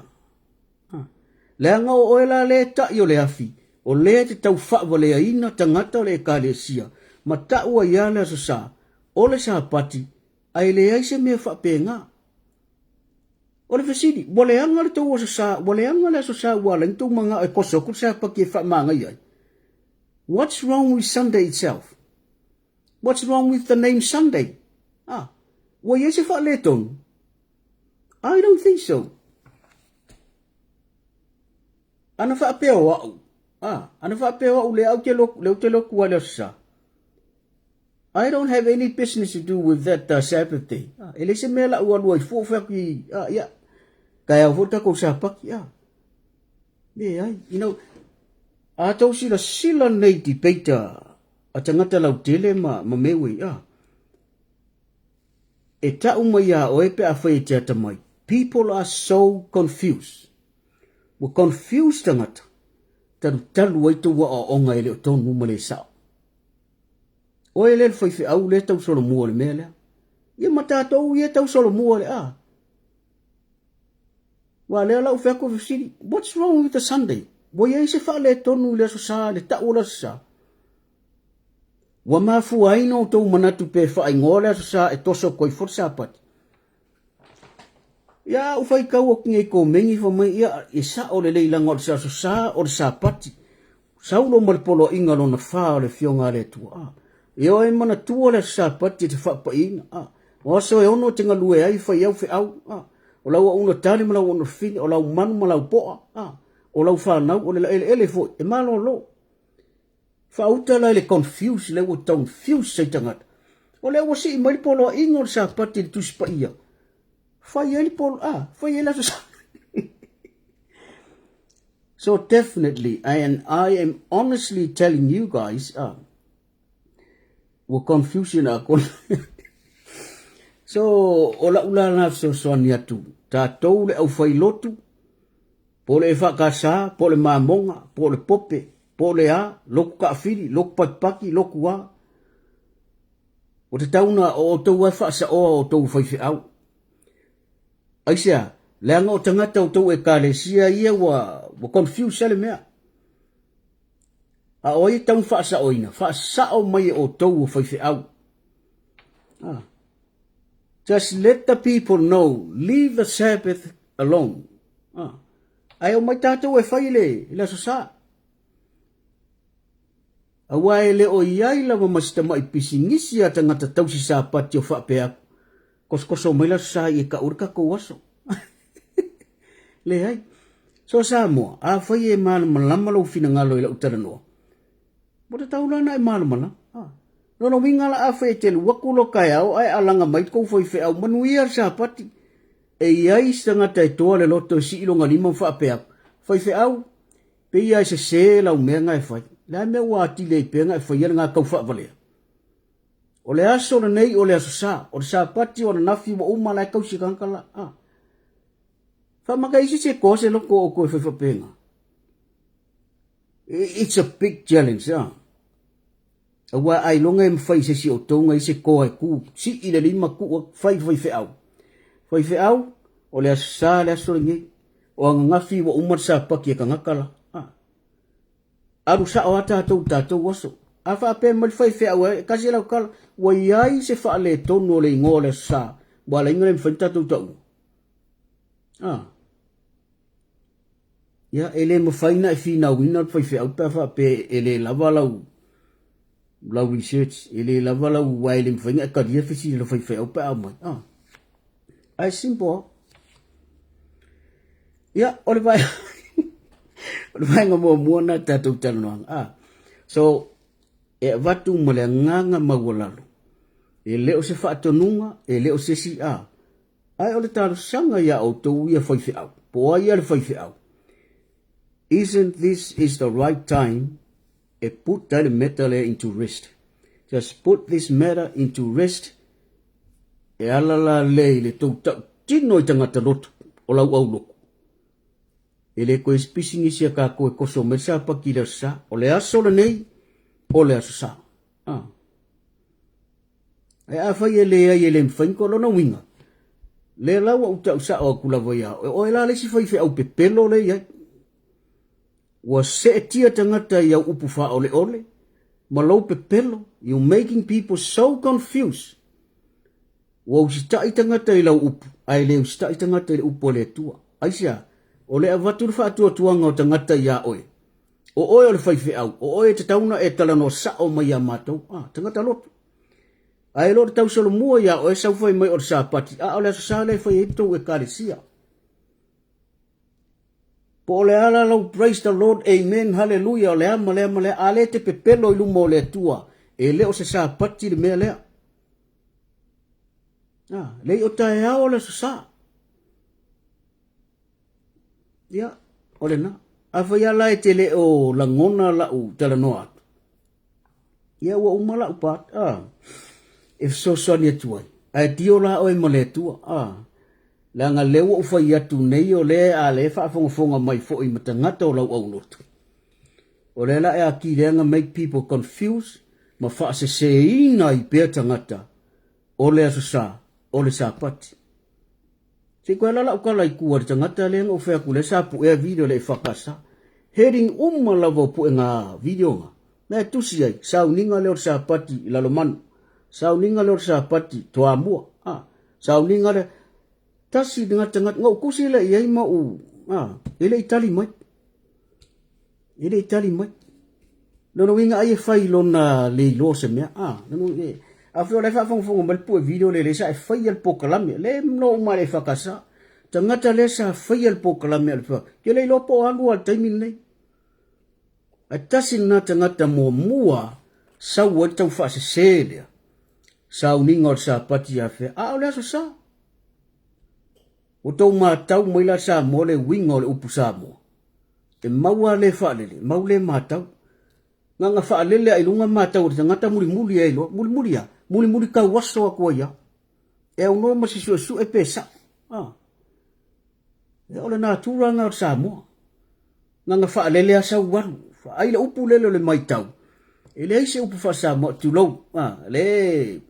Le anga o oela le ta i o le afi. O le te tau wha valea ina tangata o le kale sia. Ma ta ua ia le aso sa. O le sa pati. Ai le ai se mea wha penga. O le fesidi, wale anga le tau asa sa, wale anga le aso sa wala, ntu mga e koso, kut sa paki e wha ai. What's wrong with Sunday itself? What's wrong with the name Sunday? Wa yese wha le tonu? I don't think so. Ana wha apea o au. Ana wha apea o au le au te loku wale aso sa. I don't have any business to do with that Sabbath day. Ele se mela ua i fōwhaki, yeah. Kaya vota ko sa paki, yeah, you know, tau sila nei ti peita, a tangata lau tele ma mewe, e tau mai o e pe a whai te atamai. People are so confused. We're confused tangata. Talu ai tu wa o onga ele o tonu male sao. O ele whai au le tau solo mua le mea lea. Ia matatou ia tau solo mua le Wa lea lau whako fisiri. What's wrong with the Sunday? Wa ia se wha le tonu le so sa le tau la sa. Wa mafu aino tau manatu pe wha ingole so sa e toso koi forsa pati. Ia u whai kau o kinge ko mengi fa mai ia e sa o le leilanga o sa so sa o sa pati. Saulo malpolo inga lo na wha o le fionga le tua. Io e mana tua le sa pati te wha pa ina. O so e ono tenga lue ai whai au whi au. O lau una tali ma lau ona fini, o lau manu ma lau poa. O lau whanau, o le ele fo, e malo lo. Whauta lai le confuse, le o taun fuse sei tangata. O le o si i mai polo ingo le sa pati le tusi pa ia. Whai ele polo, whai ele sa. So definitely, I am honestly telling you guys, we're confusion So, o la ula na so ni atu. Ta tau le au whai lotu. Po le whakasa, po le mamonga, po le pope, po le loku ka awhiri, loku patipaki, loku O te tauna o tau ai whasa o tau whaiwhi au. Aisea, leanga o tangata o tau e kālesia ia wa confuse sale mea. A oi tau whasa oina, whasa o mai o tau o whaiwhi au. Just let the people know, leave the Sabbath alone. Ai o mai tātou e whai le so sa. A wae le o iai lawa masita mai pisingisi a tangata tausi sa pati o whapea. Koskoso mai la sa i ka urka ko waso. Le hai. So Samoa, a whai e malama lau fina ngalo i la utara noa. Mota taulana e malama. Nono wingala a whai te luakulo kai au ai alanga mai kou whai whai au manuia sa pati. E iai tangata e toa le loto si ilonga lima whapea. Whai whai au, pe iai se lau mea ngai whai. La me wati le penga e whai ngā kau whaavalea. O le aso na nei o le aso sa, o le sa pati o le nafi wa umala e kau si kankala. Whamaka isi se kose loko o koe whai penga. It's a big challenge, A wa ai longa e mwhai se si o tonga i se koe ku, si i le lima ku o whai au. Whai au, o le aso sa le aso ngei, o ang ngafi wa umar sa paki e kangakala. Aru sa o tātou waso. A whape mai whai au e, kasi lau kala, wa iai se wha le tono le ingo le sa, wa la inga le mwhai tātou tau. Ia, ele mwhaina e whina wina whai au, pa whape ele lava lau research, ele lava lau waile mwhainga e karia whisi le whai au pa au mai. Ai simple. Ia, ole vai. Ole vai ngā mua na tātou talonoanga. So, e watu mo le nganga mawalalu. E leo se whaatonunga, e leo se si Ai ole tālo sanga ia o tau ia whai au. Po ai ia le whai au. Isn't this is the right time e put that matter into rest. Just put this matter into rest. E alala le tau tino I tangata lotu o lau au loku. E le koe spising isi a ka koe koso me sa pakira sa, o le aso le nei, o le aso sa. E a whai e le ai e le mwhainko lona winga. Le lau au tau sa o kulawa ia, o e la le si whai au pepelo le iai. Wa se e tia tangata iau upu wha ole, ma lau pepelo, you making people so confused. Wa usita itangata ila upu. Ai le usita itangata ila upu le tua. Aisia, o le avatu fa atua tuanga o tangata ia oe. O oe o le whaife au. O oe te tauna e tala no sa o mai a mātou. Tangata lotu. Ai lo tau solo mua ia oe sau whai mai o sa pati. O le sa le whai e tau e kāresia. Po le ala lau praise the Lord, amen, hallelujah, o le ama le ale te pepelo i lumo le tua. E leo se sa pati le mea lea. Le o tae hao le sa. Ia, o le na. Awhai ala e te le o langona lau tala noa atu. Ia ua umala upat. E so soani atuai. Ai dio la oe ma le tua. La nga lewa ufai atu nei o le a le whaafonga mai fo i matangata o lau au notu. O le la e a ki renga make people confused, ma whaase se ina i pēr tangata o le aso sa, o le sa pati. Se koe lala ukala i kua le tangata le nga o whea kule sa pu ea video le whakasa. Heading lava pu e ngā video nga. Nā e tusi ai, sau ninga leo sa pati i lalo manu. Sau ninga leo sa pati toa mua. Sau ninga le tasi dengan tengah ngau kusi la iai mau ele itali mai lono winga ai fai lona le lo se mea lono e afro le fa fong mal pu video le sa fai el pokalam le no mare fakasa tangata le sa fai el pokalam el fa ke le lo po angu al taimin nei atasi na tangata mo mua sa wo tau fa se selia sa uninga sa pati afe le sa o tau mātau maila sa mo le winga o le upu sa mo. E maua le whaalele, mau le mātau. Nga whaalele ai lunga mātau o te ngata muli e ilo, muli kau waso a kua ia. E au no masi su e pesa. E ole nā tūranga o sa mo. Nga whaalele a sa waru, ai le upu lele o le maitau. E le aise upu wha sa mo tu lau, le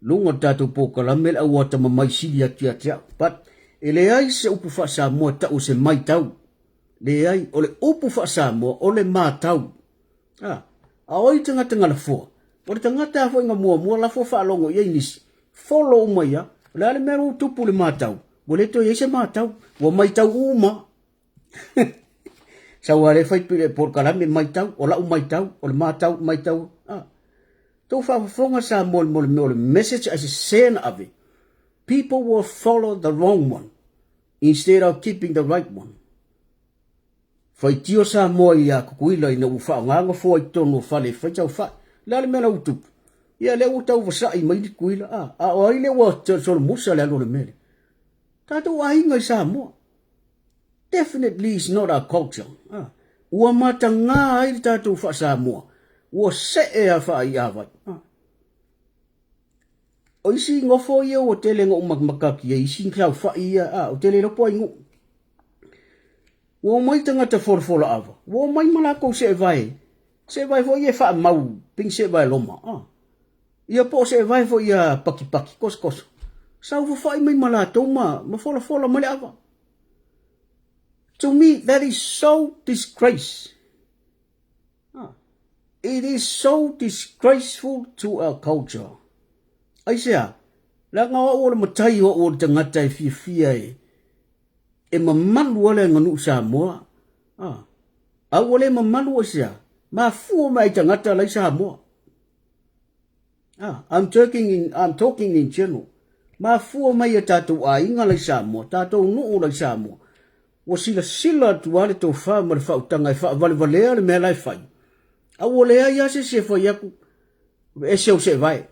lunga tātou pōkalamel au ata mamai sili atia, but ele ai se upu fa sa mo ta o se mai tau le ai o le upu fa sa mo o le ma tau oi tanga la fo o le tanga ta fo nga mo la fo fa longo ye nis follow mai ya le ale meru tupu le ma tau bo le to ye se ma tau o mai tau uma sa wale fai pile por kala me mai tau o la mai tau o le ma tau mai tau to fa fonga sa mo le message as a sen of it. People will follow the wrong one instead of keeping the right one. Fai tio sa moa i a kukuila i na ufa nganga fo i tono fale fai tau fai. Lale mena utupu. Ia le utau vasa i maini kuila. O ai le wa solo musa le alo le mele. Tato wa inga i sa moa. Definitely is not our culture. Ua mata ngā ai tato fa sa moa. Ua se e a fa i awai. O isi ngofo ia o tele ngo makaki ia isi nkau fa ia o tele lopo ingu. Wo mai tangata forfola ava. Wo mai malako se vai. Se vai fo ia fa mau ping se vai loma. Ia po se vai fo ia paki kos. Sau fo fa mai malato ma fola male ava. To me that is so disgrace. It is so disgraceful to our culture. Aisea, la nga o le matai o le tangata e fia e mamalu ole nganu sa moa. A ole mamalu aisea, ma fuo mai tangata lai sa moa. I'm talking in general. Ma fuo mai tatou a inga lai sa moa, tatou nuu lai sa moa. Wa sila tuale to fa ma fa utanga e fa vale me lai fai. A ole ai se fa yaku e se vai.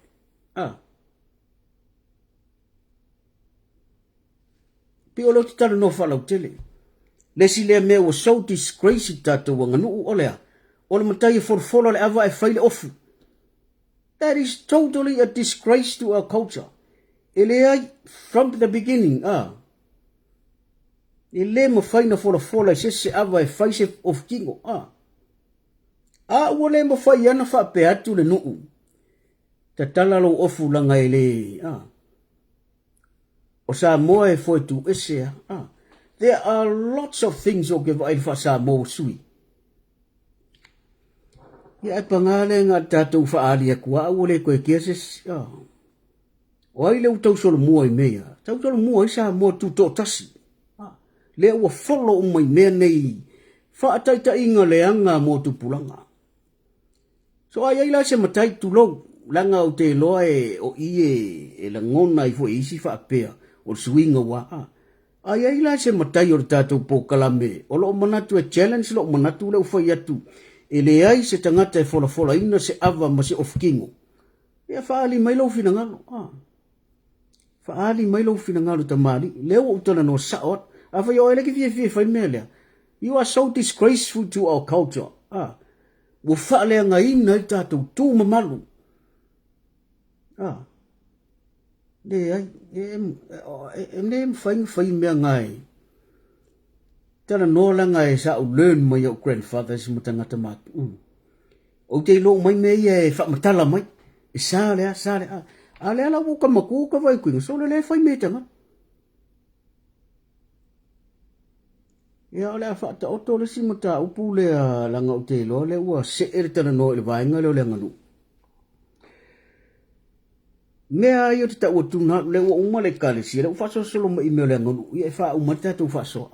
Pi olo ti tala no whalau tele. Lesi lea mea wa so disgrace tato wanga nuu olea. Ole matai e forfola le awa e whaile ofu. That is totally a disgrace to our culture. Ele ai, from the beginning, ele ma whaina fola se awa e whaise of kingo, Wale ma whaiana wha pe atu le nuu. Ta talalo ofu langa ele, O Samoa e foi tu esea. There are lots of things o ke vai fa Samoa sui. Ia pangale nga tatou fa alia kua ole ko ke se o ai le utau solo mua i mea tau solo mua isa mo tu to tasi le ua follow mai mea nei fa ataita inga le anga mo tu pulanga so ai la se matai tu lo langa o te loa o ie la ngona i fo isi fa apea o swinga wa ai la se matai o tatou po kalame o lo manatu e challenge lo manatu le ufai atu ele ai se tangata e fola ina se ava ma se ofkingo ia faali mai lo finangalo faali mai lo finangalo tamali leo utana no saot afa yo ele ki fie fai mele you are so disgraceful to our culture wo faale nga ina tatou tu mamalu le ai em fai me ngai tana no langa e sa learn my your grandfathers mutangata mat o te lo mai me e fa matala mai sale ale ala buka maku ka vai ku so le fai me tanga ya ala fa ta oto le simuta upu le langa o te lo le wa se tana no le vai ngalo le nganu mea yo te o tu na le o uma le kale si le fa so solo mai me le nganu e fa umata tu fa so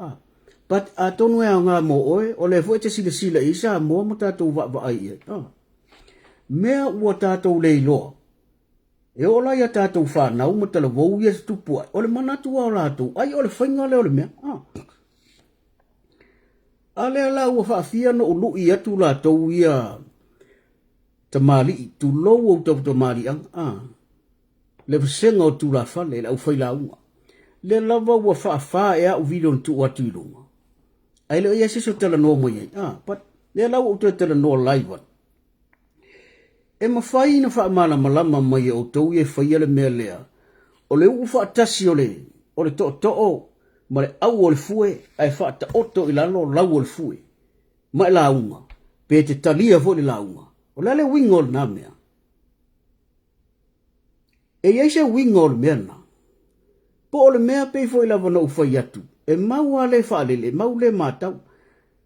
but atonu e nga mo o le fo te sila isa mo mata tu va ai mea ua tātou lei loa. E ola ia tātou whanau ma tala wau ia stupua. O le manatu au lātou. Ai o le whainga leo le mea. A lea la ua whaafia no ulu i atu lātou ia tamali i tu lou au tau tamali ang. Le vsenga o tu la whale le au whaila unga. Le lava ua whaafaa e au vidon tu atu i lunga. Ai leo ia siso tala no mo iei. But le lau au tala no laiwan. E mawhai na wha malama mai o tau e whai le mea lea. O le ufa atasi o le to'o, ma le au o le fue, ai wha ta oto i lalo lau o le fue. Ma e launga, pe te talia fo le launga. O le wingo le na mea. E iei se wingo le mea na. Po o le mea pe fo i lava na ufai atu. E mau a le wha le mau le matau.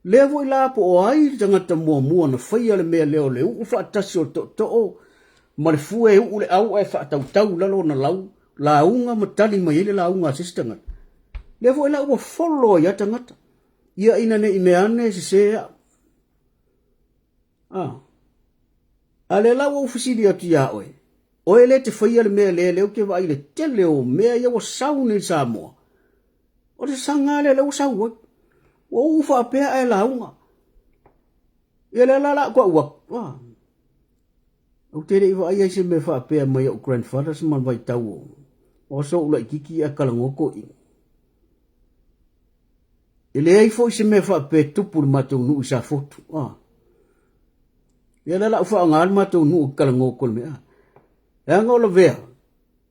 Lea voi la po o ai tangata mua na whaia le mea leo le u whaatasi o to'o ma le fue u le au e whaatau lalo na launga matali mai ele launga asistanga. Lea voi la ua follow ia tangata. Ia ina ne imeane se sea. A le la ua ufisiri atu ia oe. Oe le te whaia le mea leo ke vai le tele o mea ia wa saune Samoa. O le sangale le u sau oe. O ufa pea e launga. Ia le lala kwa uak. O tere iwa ai se me fa pea mai o grandfathers man vai tau. O so ula ikiki a kalangoko i. Ile ai fo se me fa pea tupu matou nu isa fotu. Ia le lala ufa ngal matou nu kalangoko le mea. E anga o la vea.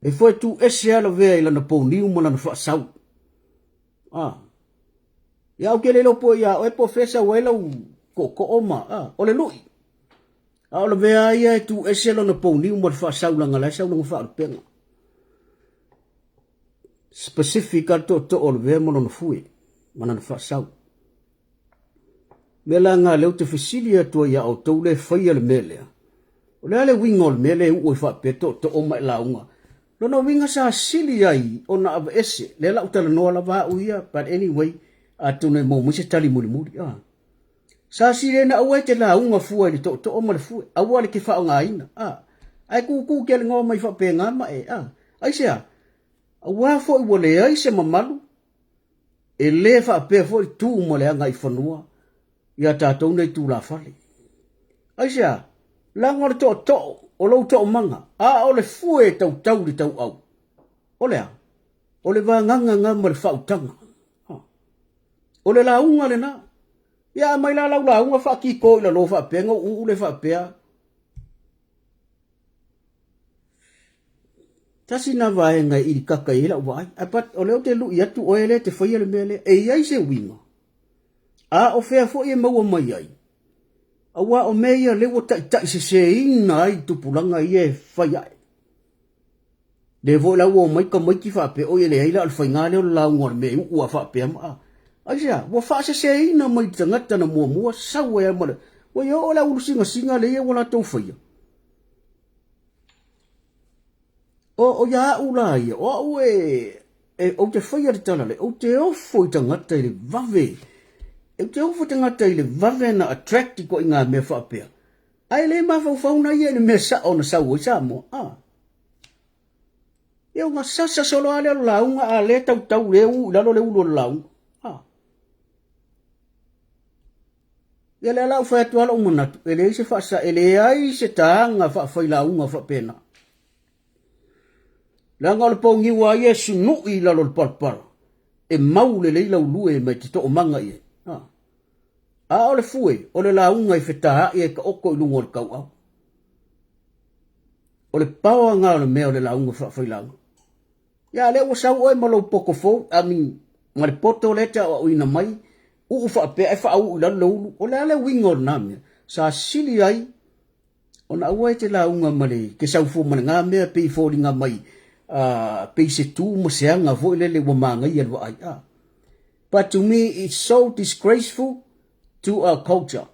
E fo tu ese ala vea ila na pou niu mo na fa sau. Ya o kele lo po ya o professor wela ko oma o le lui o le vea ia tu eselo na po ni mo fa saulanga la saulanga fa penga specific to o le vea mo no fui mana fa sau mela nga le te fisilia to ya o to le faia le mele o le wingol mele o fa peto to o mai launga no winga sa silia i ona ava ese le la utala no la va uia but anyway atune mo se tali muri sa sire na awe te la unga fua ni to o ma fua awa le ke fa nga ina ai ku ke ngo mai fa pe nga ma ai se awa fo i wole ai se mamalu e le fa pe fo tu mo le nga i fonua ya ta to nei tu la fale ai se la ngor to o lo to manga o le fue tau di tau au o le va nga mo le fa utanga o le launga le na. Ia mai la launga fa ki ko la lo fa penga u le fa pea. Tasi na vai nga i kaka ila vai. Apat o le te lu ia tu o ele te foi le mele e ia se winga. O fea fo e mau mai ai. Awa o meia le o ta se ina ai tu pulanga ie fai ai. De vo la o mai ka mai ki fa pe o ele ila al fai nga le launga me u fa pe ma. Asia, wa fa se ina mai tangata na mua sawa ya mala. Wa yo la singa le ye wala to fai. o ya ulai o o te whaia te talale, o te ofo i tangata i le vave. E te ofo tangata i le vave na attracti ko i ngā mea whaapea. Ai le mawhau whauna ia ni mea sa o na sau i Samoa. Ia ngā sasa solo ale alo launga a le tau leu, lalo leu lo launga. Ia le alau whai atu ala umanatu, ele i se whaasa, ele ai se taanga whai launga whapena. Langa o le pau ngiwa Yesu nui lalo le palpala. E mau le leila ulue mai te to'o manga ie. A o le fue, o le launga i whetaha i e ka oko i lungo o le kau au. O le paua ngā o le mea o le launga whai launga. Ia le ua sau oe malo poko fau, ma le poto leta o ina mai, uu whaapea e whaau i lalo le ulu, o le ale winga o le namia. Sa sili ai, o na ua e te launga male, ke sau fu mana ngā mea pei fōri ngā mai, pei se tū ma seanga vo ile le wa mangai alwa ai. But to me, it's so disgraceful to our culture.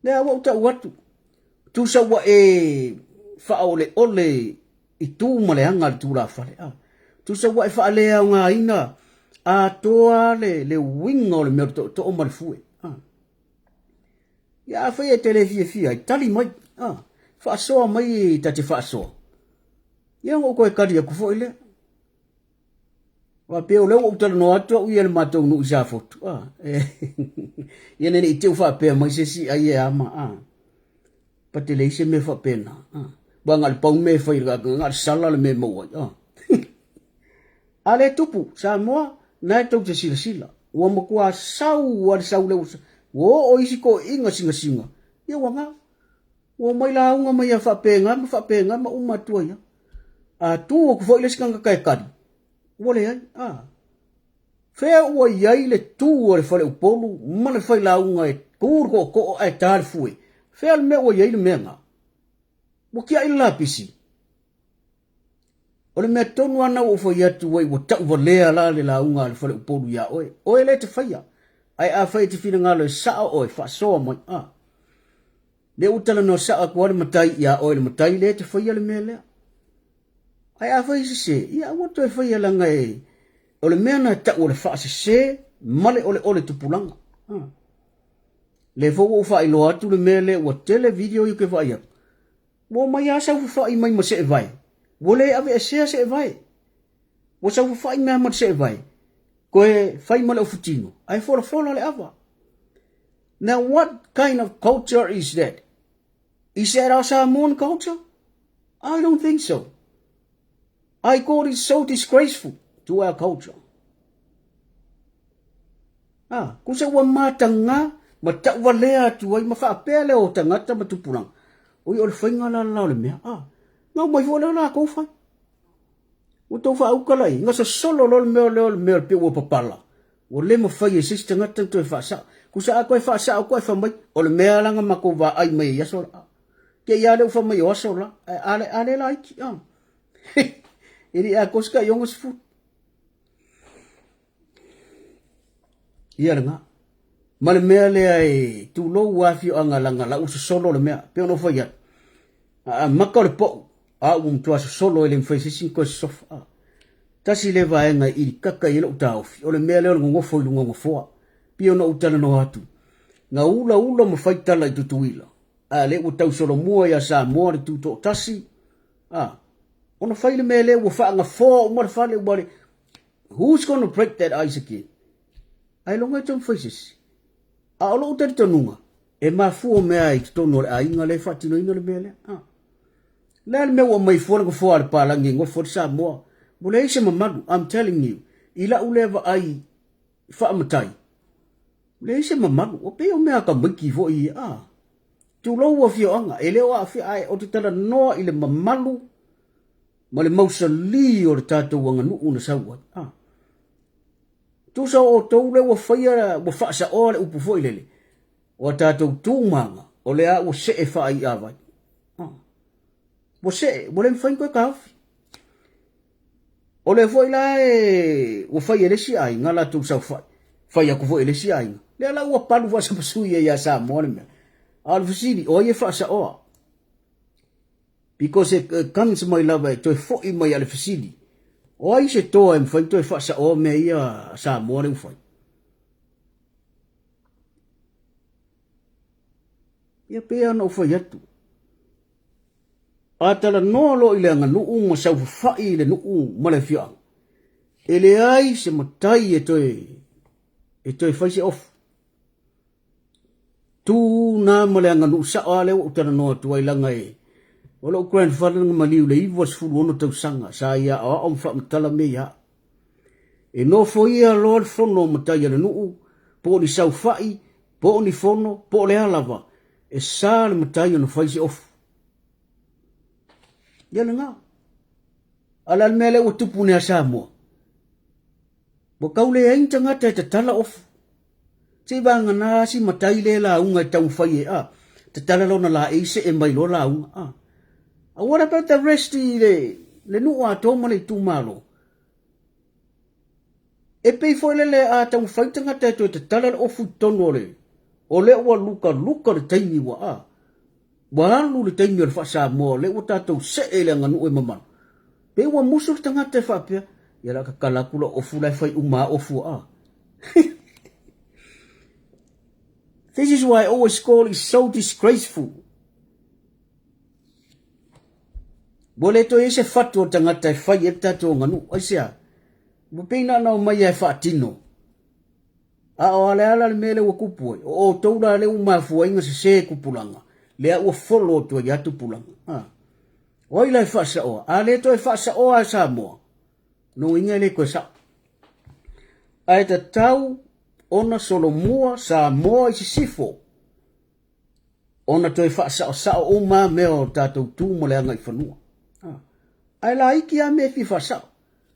Nea wauta watu, tu sa wa e whaole ole i tū ma le anga tu la whale. Tu sa wa e whaale au ngā ina, a toa le winga o le mea to o malfue. Ia whai e tele fia, tali mai, Faasoa mai tate Faasoa. Ia ngō koe kari aku fo ile. Wa peo leo utala no atua uia le matou nu isa fotu. Ia nene i teo whapea mai se si ai e ama. Pate le ise me whapena. Wa ngal pau me whai ngal sala le me mauai. Ale tupu, Samoa, nai tau te sila. Ua makua sau wale sau leo. Wo o isi ko inga singa. Ia wanga. O mai la unga mai a whapenga ma umatua ia. Tu o ku fwoi le sikanga kai kari. Wale ai, Whea ua iai le tu o le whale upolu, mana whai la unga e kūr ko ai tāre fue. Whea le mea ua iai le mea ngā. Wa kia ila pisi. O le mea tonu ana o whai atu wai wa tau walea la le la unga le whale upolu ia oe. Oe le te whaia. Ai a whai te whina ngā le saa oe, Faasoa mai, Le utala no saa kua le matai ia oe le matai le te whaia le mea lea. Ai a whai se, ia wato e whaia langa e, o le mea na ta o le wha se, male ole tupulanga. Le fo o whai lo atu le mea le, wa tele video yu ke whai atu. Wo mai a sau whai mai ma se e vai. Wo le ave e se e vai. Wo sau whai mea ma se e vai. Koe whai male o futino. Ai fola le ava. Now, what kind of culture is that? Is that our Samoan culture? I don't think so. I call it so disgraceful to our culture. Kusa wa matanga, matawa lea tu ai mawhaapea leo tangata matupurang. Oi o le whainga la le mea. Ngau mai fo la kou whai. O tau whaukalai, ngasa solo le mea pe ua papala. O le mawhai e sisi tangata tu e whaasa. Kusa a koe whaasa o koe whamai, o le mea langa mako wa ai mai yaso la. Ke ia leo whamai o aso la, ale la iki. Iri a koska yonga sifu. Ia nga. Ma le mea lea e tu lo wafi o anga langa la usa solo le mea, pe ono whai at. Maka o le po, tua solo ele mwhai sisi koe sofa. Tasi le vaenga iri kaka ila uta ofi, o le mea leo ngofo ilu ngofoa. Pio no utana no atu. Nga ula ma whaitala i tutuila. Le ua tau solo mua ia Samoa le tuto tasi. Ona whaile me le ua whaanga fōa umar whale umare. Who's gonna break that ice again? Ai longa i tonu whaisisi. Olo utari tanunga. E ma fua mea i tono le ainga le whatino ina le mea le. Le mea ua mai fōna ka fōa le pālangi ngofo le Samoa. Mule eise mamadu, I'm telling you. Ila uleva ai whaamatai. Le ise mamaru, o pe o mea ka miki fo i tu lo fio anga, e leo a fia ai o te tala noa i le mamalu, ma le mausa li o le tātou wanga nu una saua. Tu sa o tau le wa whaia, wa whaasa o le upu fo i lele, o tātou tūmanga, o le a o se e wha i awai. Wa se, wa le mwhain koe ka hawhi. O le fo i la e, wa whaia le si ai, ngala tu sa whai. Whaia ku fo i le si ai. Le ala ua palu wa sa pasui e ia Samoa le mea. Al fusili, o ia whaasa oa. because it comes my love to fo I mai ale fasili o ai se to em foi to fa sa o me ia sa mo le foi ia pe ana foi atu atala no lo ile nga nu mo sa fa ile nu mo le fia ele ai se matai e to fa se off tu na mo le nga nu sa ale o tana no tu ai langa e Olo grandfather ng maliw le was fu ono tau sanga sa ia o om fa mtala me ya. E no fo ia lord fono mtaya le nuu po ni sau fai po ni fono po le alava e sa le mtaya no faisi off. Ya nga. Ala mele o tupu ne sa mo. Bo kaule ai tanga te tala off. Ti banga na si matai le la unga tau fai a. Te tala lo na la ise e mai lo la unga a. What about the rest le nua toma le tu malo? E pei foi le a tau faitanga te te tala o fu tono le. O le wa luka le taimi wa a. Wa lu le taimi le fa sa mo le o tatou se ele nganu e mama. Pe wa musu tanga te fa pia. Ya la ka kala kula o fu lai fai uma o fu a. This is why I always call it so disgraceful. Bole to ese fatu o tangata e fai e tato nganu, aisia. Bupina na o mai e fatino. A o ale ala le mele wa kupu o toura le umafu inga se kupulanga. Le ua folo to ya tu pulanga. O ila e fasa o, ale to e fasa o a Samoa. No inga le ko sa. Ai ta tau ona solo mua Samoa I sifo. Ona to e fasa o sa o ma meo tato tu mo le anga I fanua. Ai la iki a me fi fasa.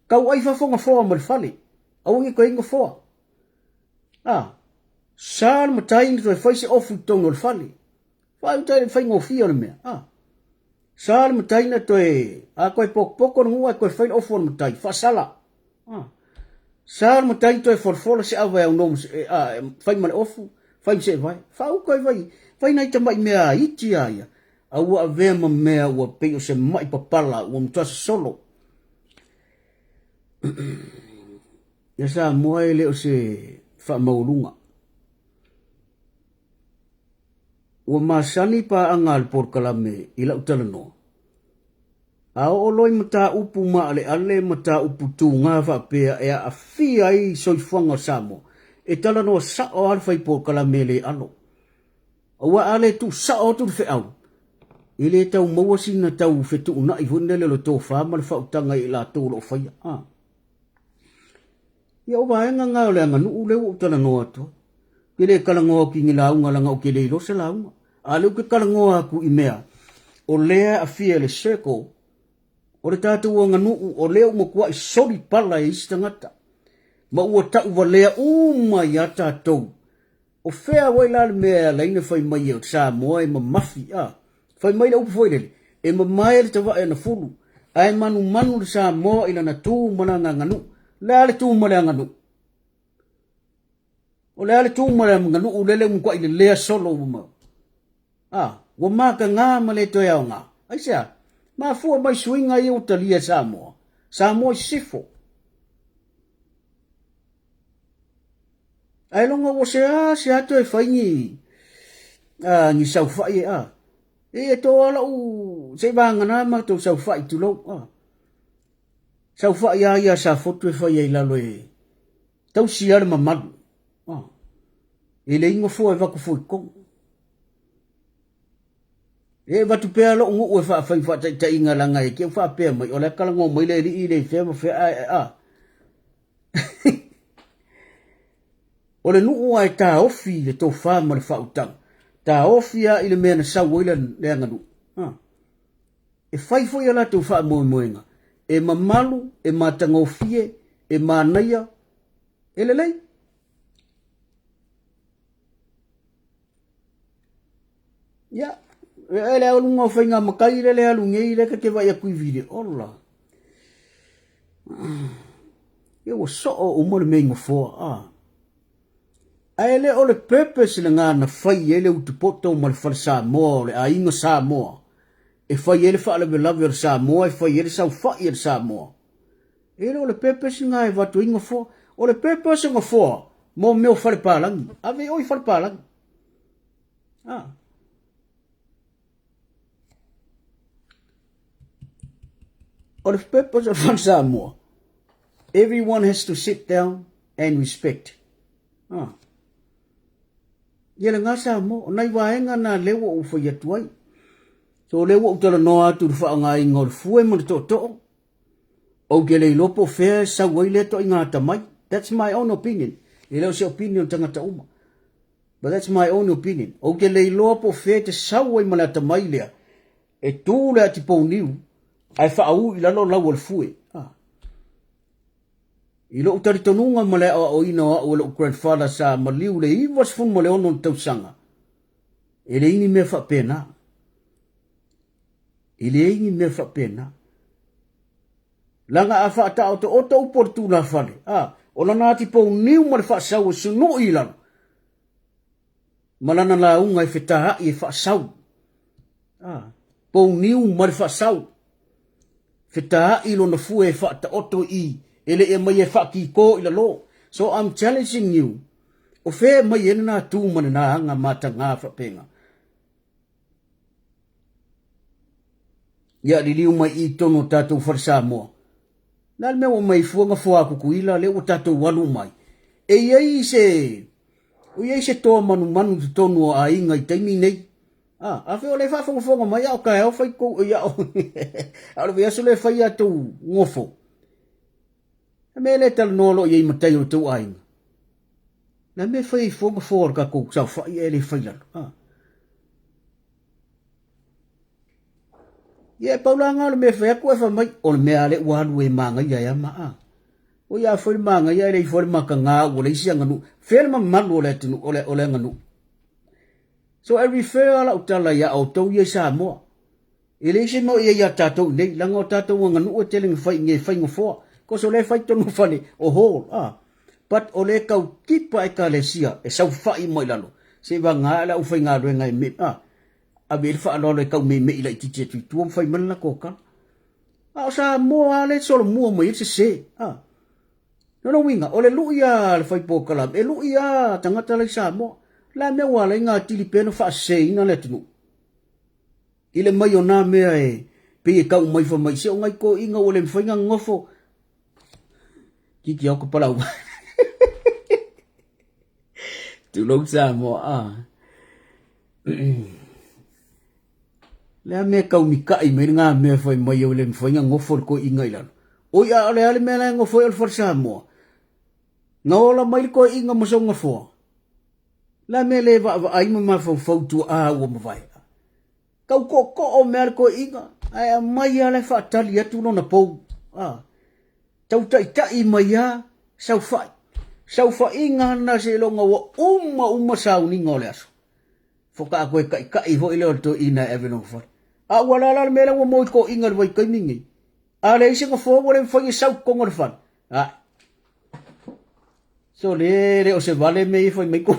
Kau ai fa fonga foa mo le fale. Au ngi ko inga foa. Sal matai ni to e faise ofu tongo le fale. Fa utai fai ngo fi o le mea. Sal matai na to e a ko e poko ngua ko e fai ofu matai fa sala. Sal matai to e forfola se ava e nom fai mal ofu, fai se vai. Fa u ko e vai. Fai nai tamai mea iti ia. Aua avea ma mea ua peo se mai papala ua mtuasa solo. Ya sa moe leo se wha maulunga. Ua masani pa angal por kalame ila utala no. Ao oloi mata upu maale ale mata upu tu ngā wha pea ea a fia I soifuanga Samoa. E tala no sa o alfai por kalame le alo. Aua ale tu sa o tu fe au. Ile tau mawasi na tau fetu una I vunele lo tō whāma le whautanga I la tō lo whaia. Ia o vaenga ngā o le anga nuu leo utana noa toa. Kele kalangoa ki ngi launga langa o kele ilo se launga. A leo ke kalangoa ku I mea. O lea a fia le seko. O le tātou anga nuu o leo mo kua I sori pala I isi tangata. Ma ua tau wa lea umai a tātou. O whea waila le mea leine whai mai o Samoa I ma mafi Fai mai la upu foi lele. E mamai le tawa e na fulu. Ai manu le Samoa ila na tū mana nganu. Lea le tū mana nganu. O lea le tū mana nganu u lele mkwa ile lea solo uma. Wa maka ngā ma le toia o ngā. Aisea, ma fua mai suinga I utalia Samoa. Samoa I sifo. Ai longa o se ato e fai ni sau fai E to ala u se banga na ma to sau fai tu lo. Sau fai ia sa foto e fai ai lalo e. Tau si ala mamadu. E le ingo fo e vaku fo ko. E vatu pe ala ngu e fa fai fa ta inga langa e ke fa pe mai o le kala ngo mai le I le fe ma fe O le nu ai ta ofi le to fa ma le fa utang. Ta ofia I le mea na sau ila le anganu. E fai foi ala tu wha moenga. E mamalu, e matangofie, e manaia. E le lei. Ya. E le alunga o whainga makai le alunga I le ka ke vai a kui vire. Ola. E o so o mo le mengo fo. Ai le o le purpose le ngā na whai ele utupoto ma le whare Samoa le a inga Samoa. e fai ele fa le lave Samoa e fai ele sau fa ele Samoa ele o le purpose nga e watu inga fo o le purpose nga fo mo meu fale palang ave oi fale palang o le purpose of Samoa everyone has to sit down and respect Yele nga Samoa nai waenga na lewa u fo yatuai so lewa u tala noa tu fa nga inga o fue mo to o gele lopo fe sa waile to inga tamai that's my own opinion ele o se opinion tangata uma but that's my own opinion o gele lopo fe te sa wai mana tamai lea e tu le ati po niu ai fa au ila lo la wol fue ilo utari tonunga male o ina o lo grandfather sa maliu le I was fun mole ono tausanga ele ingi me fa pena ele ingi me fa pena langa afa ta o to oportuna fale ona nati po niu male fa sa o sunu ila malana la unga e feta I fa sa po niu male fa sa feta ilo na fue fa ta oto I ele e mai e whaki ko ila lo. So I'm challenging you. O whea mai e na tū mana na hanga mata ngā whapenga. Ia li liu mai I tono tātou wharsa moa. Nāl mea o mai fuanga whaku ila le o tātou walu mai. E iei se tō manu te tonu a inga I taimi nei. A whea o le whafonga mai au kai au whai ko ia o. Aru vea so le whai atu ngofo. Me le tal nolo ye matai o tu ai. Na me fai foga for ka ko sa fai ele fai la. Ye paula nga me fai ko fa mai o me ale wa lu e manga ya ma O ya foi manga ya le foi maka nga o le sia nganu. Fel ma malu le tu ole nganu. So I refer ala utala ya o to ye sa mo. Ele se mo ye ya tato nei lango tato nganu o telling fai nge fai ngofo. Ko so le fai tonu fani o hol but o le kau kipa e kalesia e sau fai mo ilalo se va nga la u fai nga re ngai me a be fa lo le kau me ila ti che tu fai man la ko ka sa mo ale so mo mo se no winga o le luia le fai po kala e luia tangata le sa mo la me wa le nga ti li peno fa se ina le tu ile mai ona me e pe kau mai fa mai se o ngai ko inga o le fai nga ngofo Kiki ako pala uba. Tulog sa mo, Lea me kau mikai, may nga me fay mayaw lem fay nga ngofor ko ingay lan. Oy, ale me lang ngofor alfor sa mo. Nawala may ko inga mo sa ngofor. La me leva ay mo mafaw tu awa mo fay. Kau ko o mer ko inga. Ay maya le fatal yatu no na po. Tau tai maya sau fai inga na se longa wa uma sau ni ngole aso foka ko kai vo ile to ina eveno for wala la mela wa mo ko inga vai kai mingi ale se ko fo wala foi sau ko ngor fan so le o se vale me foi me ko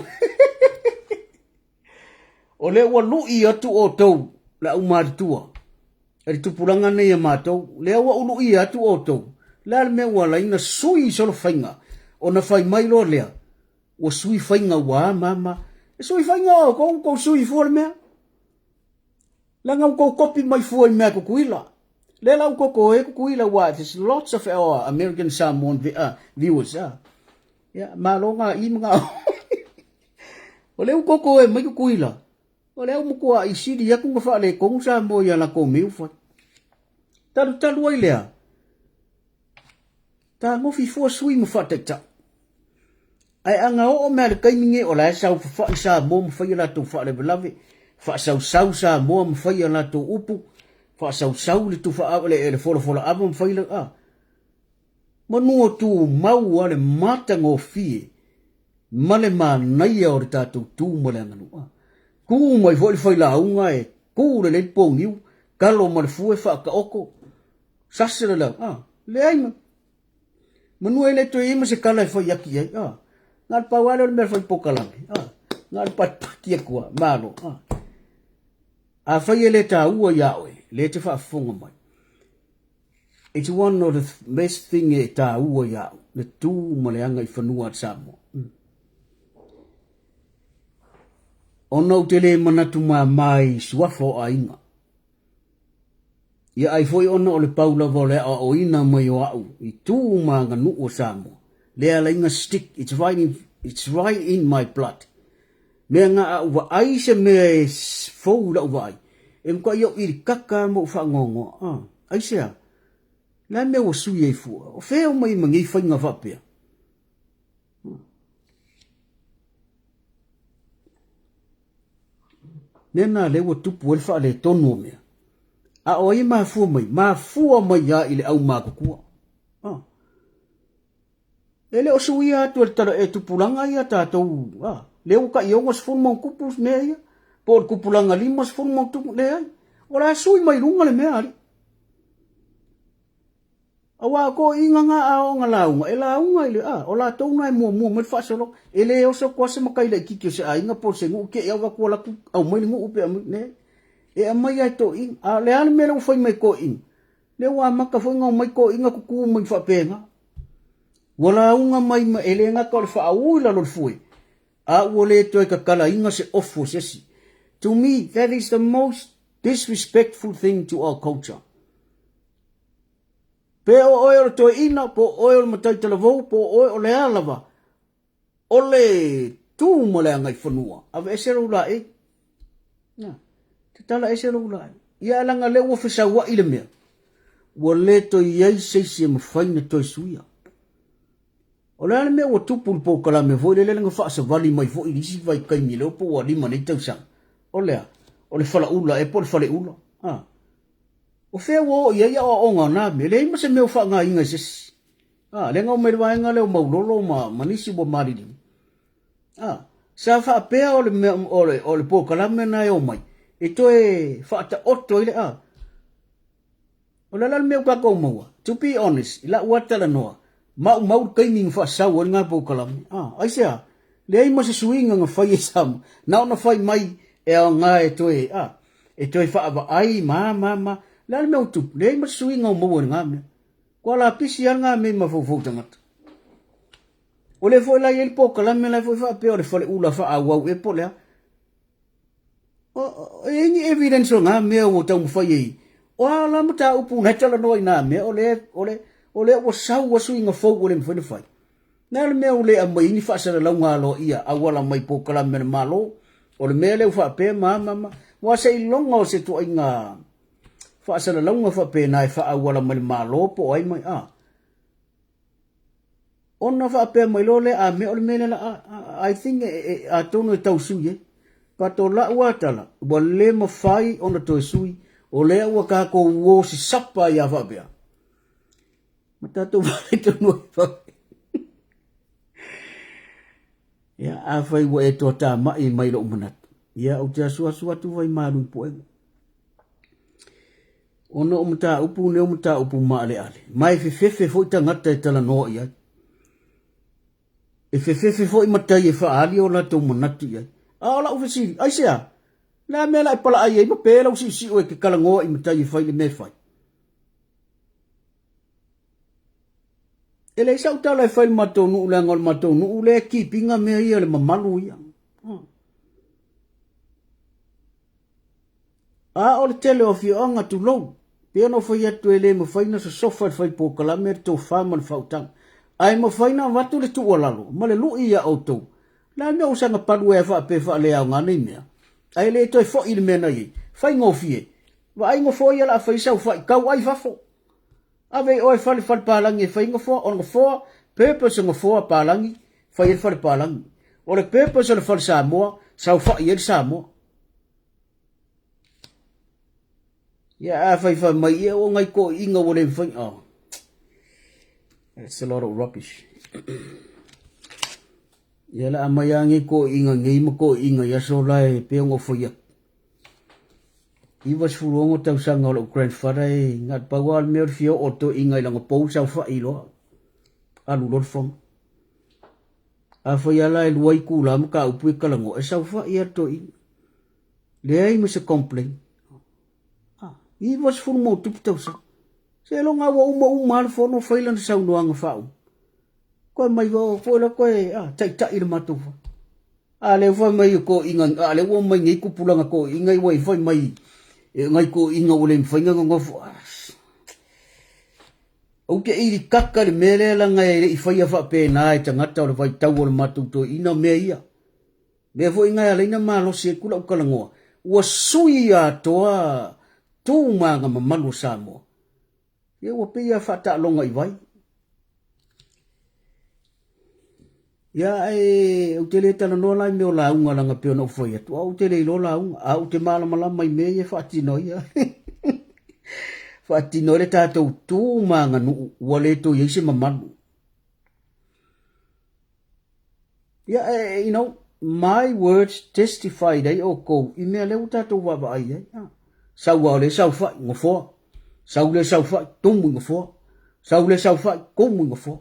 o le wa lu I atu o to la umar tua ari tu pulanga ne mato le wa lu I atu o to la me wala ina sui solo fainga ona fai mai lo lea o sui fainga wa mama sui fainga ko sui for me la ngam ko copy mai for me ko kuila le la ko kuila wa there's lots of our American Samoan viewers ya malonga imga o le ko mai ko kuila o le mo ko isidi ya ko fa le ko sa mo ya la ko meu fa talu ai lea ta ngofi fo sui mo fatata ai anga o me kai minge o la sa fa sa mo fa la to fa le blave fa sa sa mo fa la to upu fa sa le to fa le fo abo fa la manu tu mau ale mata ngo fi male ma nai o ta tu mo le nganu ku mai fo fa la unga e ku le po niu kalo mo fu fa ka oko sa se la le ai Manu ele to ima se kala foi yaki ai ngal pa wala mer foi pokalangi ngal pat kia kwa malo a foi ele ta ua ya oe le te whaafonga mai. It's one of the best thing e tā ua iau, le tū maleanga I whanua at Samoa. Ono te le manatu mai suafo a inga. Ia ai foi ono o le paula vole a o ina mai o au, I tū maanga nu o Samoa. Le ala inga stick, it's right in my blood. Mea ngā au wa ai se mea e fau lau vai. E mkwa iau iri kaka mo whangongo. Ai sea. La mea o sui e fua. O whea o mai mangi whainga whapea. Nena lewa tupu el wha le tono mea. A o i maa fua mai ya ile au maa kukua. Ele o sui atu el tara e tupulanga ia tātou. Leo ka ionga sfun mong kupus mea ia. Por kupulanga lima sfun mong tupu lea. Ora sui mai runga le mea ali. Awa ko inga nga ao nga launga. E launga ile o la tauna e mua me whaasolo. Ele o so kwa se makai lai kikio se ainga por se ngu ke iau wakua laku au mai ngu upe amu ne. E amai ai to ing. Le ane mele u fai mai ko ing. Le wa maka fai ngau mai ko inga kuku mai whapenga. Wala unga mai ma ele nga ka le wha au ila lor fui. A wole to e ka kala inga se ofo sesi. To me, that is the most disrespectful thing to our culture. Pe o oe to ina, po oe o matai talavou, po oe o le alava. O le tū mo le angai whanua. Ave esera ula e. Te tala esera ula e. Ia alanga le ua whasaua ile mea. Wa le to iei seisi e mawhaina toi suia. O le ane mea ua tupul po kalame vo ile lenga whaasa vali mai vo ilisi vai kaimi leo po wa lima nei tausang. O lea, o le whala ula e po le whale ula. O whea wo ia ia o onga nā me, le ima se meo wha ngā inga sesi. Le ngau me waenga leo maulolo manisi wa mariri. Sa wha pēa o le po kalame na e o mai. E to e wha ta oto ile O le lal meo kako maua. To be honest, ila uatala noa. Mau kaiming wha sau o ngā po kalame. Ai sea, le ima se suinga ngā whai e samu. Nao na whai mai e o ngā e to e wha ava ai ma. Lale me utu, le ima sui ngau maua ngā mea. Kua la pisi ar ngā mea mawhau tangata. O le foi la i el po kalame la foi wha peo le whale ula wha au e po lea. E ingi evidence o ngā mea o tau mwhai ei. O ala mata upu netala noa i ngā mea o le o sau wa sui ngā fau o le mwhai whai. Nā le mea o le a mai ni whaasara lau ngā lo ia awala mai po kalame na malo. O le mea le wha pea ma. Wa se i longa o se tu ai ngā. Whaasara launga wha pēnā e wha awala mai malo po ai mai Ona wha pē mai lole a me ole mele I think a tono e tau sui Pato la ua tala, ua le mawhai ona toi sui, o lea ua kako uo si sapa ia wha pēa. Matato wale tono e wha. Ia a whai ua e toa tā mai mai lo manatu. Ia o te asua tu vai maru po e. Ono o mta upu ne o mta upu maale ale. Mai fefe foi tangata e tala noa ia. E fefe foi matai e whaali o la tau manatu ia. La ufesiri, ai sea. La mela e pala ai e ma pēla usi si o e ke kalangoa i matai e whai le me whai. E le isa utala e whai matou nuu le angol matou nuu le ki pinga mea ia le mamalu ia. O le tele o fi onga tu lou. Pea no whai atu e le ma whaina sa sofa whai po kalame e tau whaman whautang. Ai ma whaina watu le tu alalo, ma le lui ia autou. La mea usanga paru e wha pe wha le au ngā nei mea. Ai le toi fo il mea nei. Whai ngofie. Wa ai ngofo ia la whai sau whai kau ai whafo. Ave oi whale palangi e whai ngofo, o ngofo, purpose ngofo palangi, whai e whale palangi. O le purpose o le whale Samoa, sau whai e Samoa. Ia a whai whai mai ia o ngai ko inga o le whai. That's a lot of rubbish. Ia la amayangi ko inga ngai ma ko inga ya so lai pe ngo foia. Iwas furongo tau sanga o grandfather ngat pawal me fio oto inga lang po sa fa ilo. Alu lor fong. A foia la luai ku lam ka upu kalango e sa fa ia to in. Le ai mo se complain. I was full mo tup tausa. Se lo nga wa uma le fono failan sa unuanga fau. Ko mai go ko la ko tai tai le matufa. Ale foi mai ko inga ale wo mai ngi ku pulanga ko inga wai foi mai ngai ko inga ole fainga ngofo. O ke iri kaka le mele la ngai i faia fa pe na e tangata o vai tau o matu to ina me ia. Me foi ngai ale ina malo se kula o kalangoa. Wa sui a toa tu manga mamalu Samoa. Ye wa pe ia fa ta longa i vai. Ya o te le tana no lai me o la unga langa pe no foi atu. O te le lo la unga. A o te mala mala mai me ye fa tino ia. Fatino le tātou tū manga nu wale to yese mamalu. Yeah, you know, my words testify dai o ko I mea leu tātou wawa ai ai. Sau wale sau fai ngofoa. Sau le sau fai tomu ngofoa. Sau le sau fai komu ngofoa.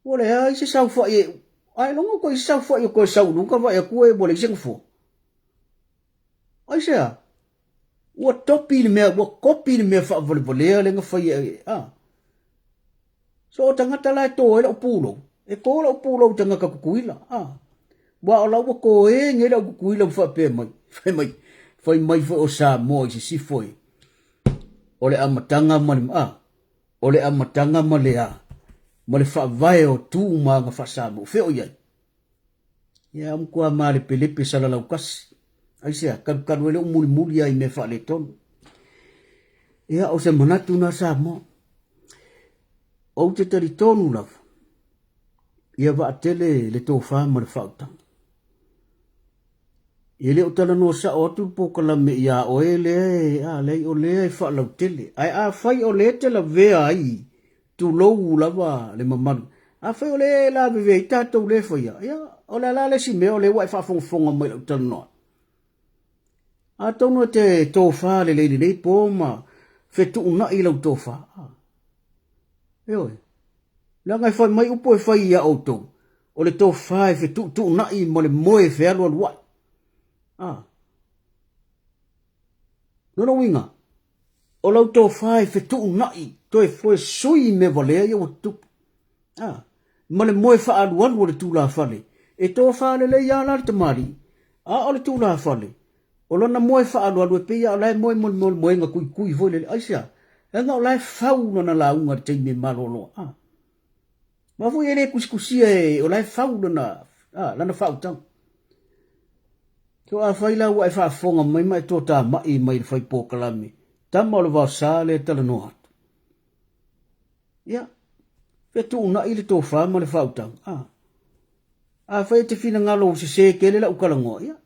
Wale ai se sau fai e. Ai longo ko I sau fai ko sau nunca vai a kue wale se ngofoa. Ai se a. Wa topi le mea, wa kopi le mea whavolea le nga whai e. So o tangata lai tō e lau pūlo. E kō lau pūlo o tangaka kukuila. Wa o lau wa kō e nge lau kukuila whape mai. Whai mai whai o Samoa I se si whai. O le amatanga mali o le amatanga mali ma le whaavae o tū maa nga wha Samoa. Whio iai. Ia amkua maa le pelepe sala lau kasi. Ai sea, kanu ele muli ai me fa le tonu. Ia o se manatu na Samoa. O te tari tonu lava. Ia wa atele le tō whama le whautang. Ia le o tala no sa o atu pokala me ia o e le o le ai whalau tele. Ai a whai o le te la vea ai tu lou lava le mamaru. A whai o le la vea I tātou le whaia. Ia o le la le si me o le wai whafonga mai lau tala noa. A tono te tōwha le leili nei pōma whetu una I lau tōwha. Eoi. La ngai whai mai upo e whai ia autou. O le tōwha e whetu una I mo le moe whealua luat. Nono winga. O lau tōwha e whetu una I to e whai sui me walea ia watupu. Mo le moe wha aluan o le tūla whale. E tōwha le le ia la le tamari. O le tūla whale. O lona moe wha alu e pia o lai moe nga kui foi le aisia. E nga o lai whau lona la unga te me malolo. Ma foi ele kusikusia e o lai whau lona whau tau. Ko a whaila ua e whaafonga mai tō tā mai le whai pōkalame. Tama o le wau sā le tala no atu. Ia. Whetu una I le tō whama le whau tau. A whai te whina ngalo se kele la ukalangoa. Ia.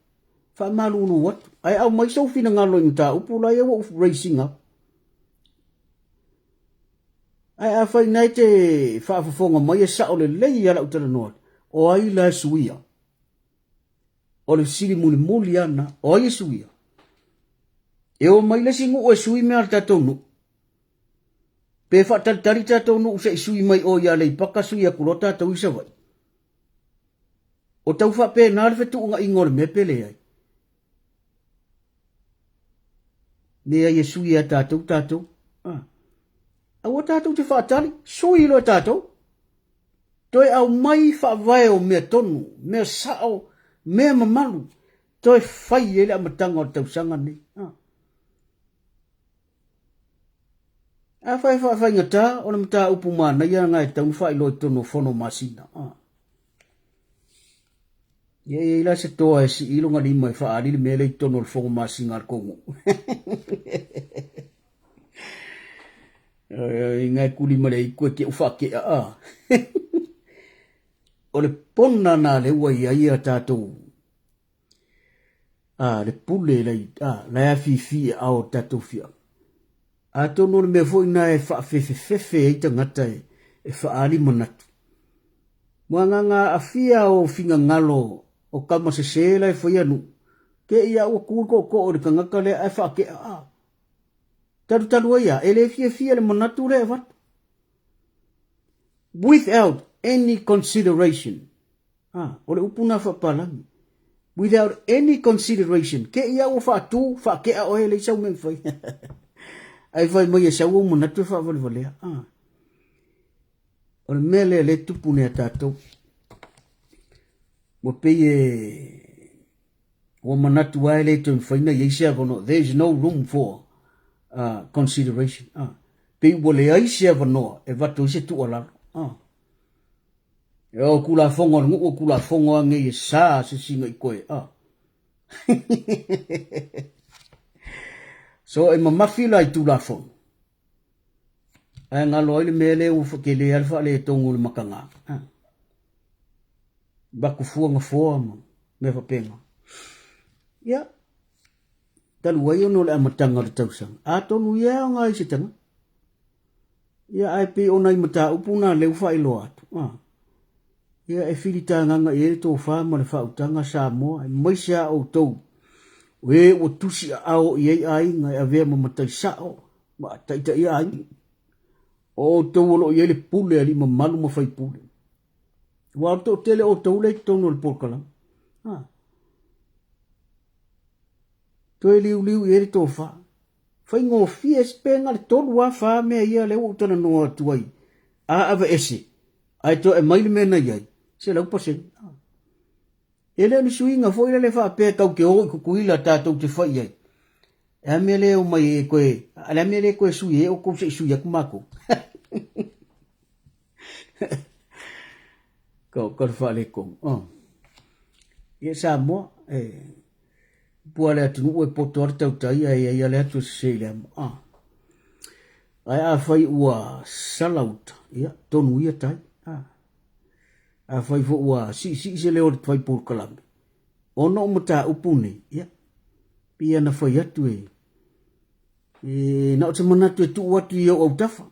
Fa malu no what? Ai au mai so fina ngalo I ta upula ia wa racing up. Ai a fai nai te fa fonga mai e sa o le lei ala utala no. O ai la suia. O le siri muli ana, o ai suia. E o mai le singu o sui me al tatou no. Pe fa tari tatou no se sui mai o ia le paka suia kulota tau isa vai. O tau fa pe na le fetu nga ingol me pele ai. Nea Yesu ia tātou. Awa tātou te whaatari, sui lo tātou. Toi au mai whaavae o mea tonu, mea sao, mea mamalu. Toi whai ele amatanga o tausanga ni. A whai ngata, o na mata upu mana, ia ngai tau whai lo tonu whono masina. Ia ila se toa e si ilonga ni mai whaari le mele I tono le whono masina al kongu. Ngai kuli mare I koe ke ufake O le pona na le ua ia tātou. Le pule la afifi ao tātou fia. A tono le mea foi na e whaafefe e tangata e whaari manatu. Mwanganga afia o finga ngalo o kama se sela e foi anu. Ke ia ua kuko o le kangaka le e whaake Taru ia, ele fia le manatu le wat. Without any consideration. O le upuna whapalangi. without any consideration. Ke ia o fa tu fa ke a o le sau men fai. Ai fai mai sa o mo na tu fa vale vale. O mele le tu pune tato. Mo pe o manatu ai le tu fai na yesia no. There's no room for consideration. Pe o le ai sia no e va tu se tu ala. O kula fongo ngu kula fongo nge sa se singa koe. So e mamafila i tu la fongo. Ai nga loile mele u fakele alfa le tongu le makanga. Baku fuanga foa me fa penga. Ya. Talu wayo no le amatanga le tausang. Atonu ia nga i sitanga. Ya ai pe ona i mata upuna le ufa i lo atu. Ia e filita nganga i ere tō whāma le whautanga Samoa, e maisia o tau. We o tusi a ao i ei ai ngai a vea mamatai sao, ma taita i ai. O tau olo i ele pule ali ma malu ma whai pule. Wa tō tele o tau le tono le porkalam. Toi liu i ere tō wha. Whai ngō fia spenga le tonu wa wha mea ia le o tana noa tuai. A ava ese. Ai to e maile mena iai. Se lau pasen. Ele ni suinga fo ile le fa pe kau ke o kukuila tatou te fai ai. E amele o mai e koe. Ale amele koe sui e o kou se sui aku mako. Kau fa le kong. E Samoa. Pua le atunu e poto ar tau tai ai ale atu se le amo. Ai a fai ua salauta. Ia, tonu ia tai. A fai fo ua si se leo le fai por kalambe. Ono mata upune, ya. Pia na fai atu e. Na o te manatu e tu watu i au tafa.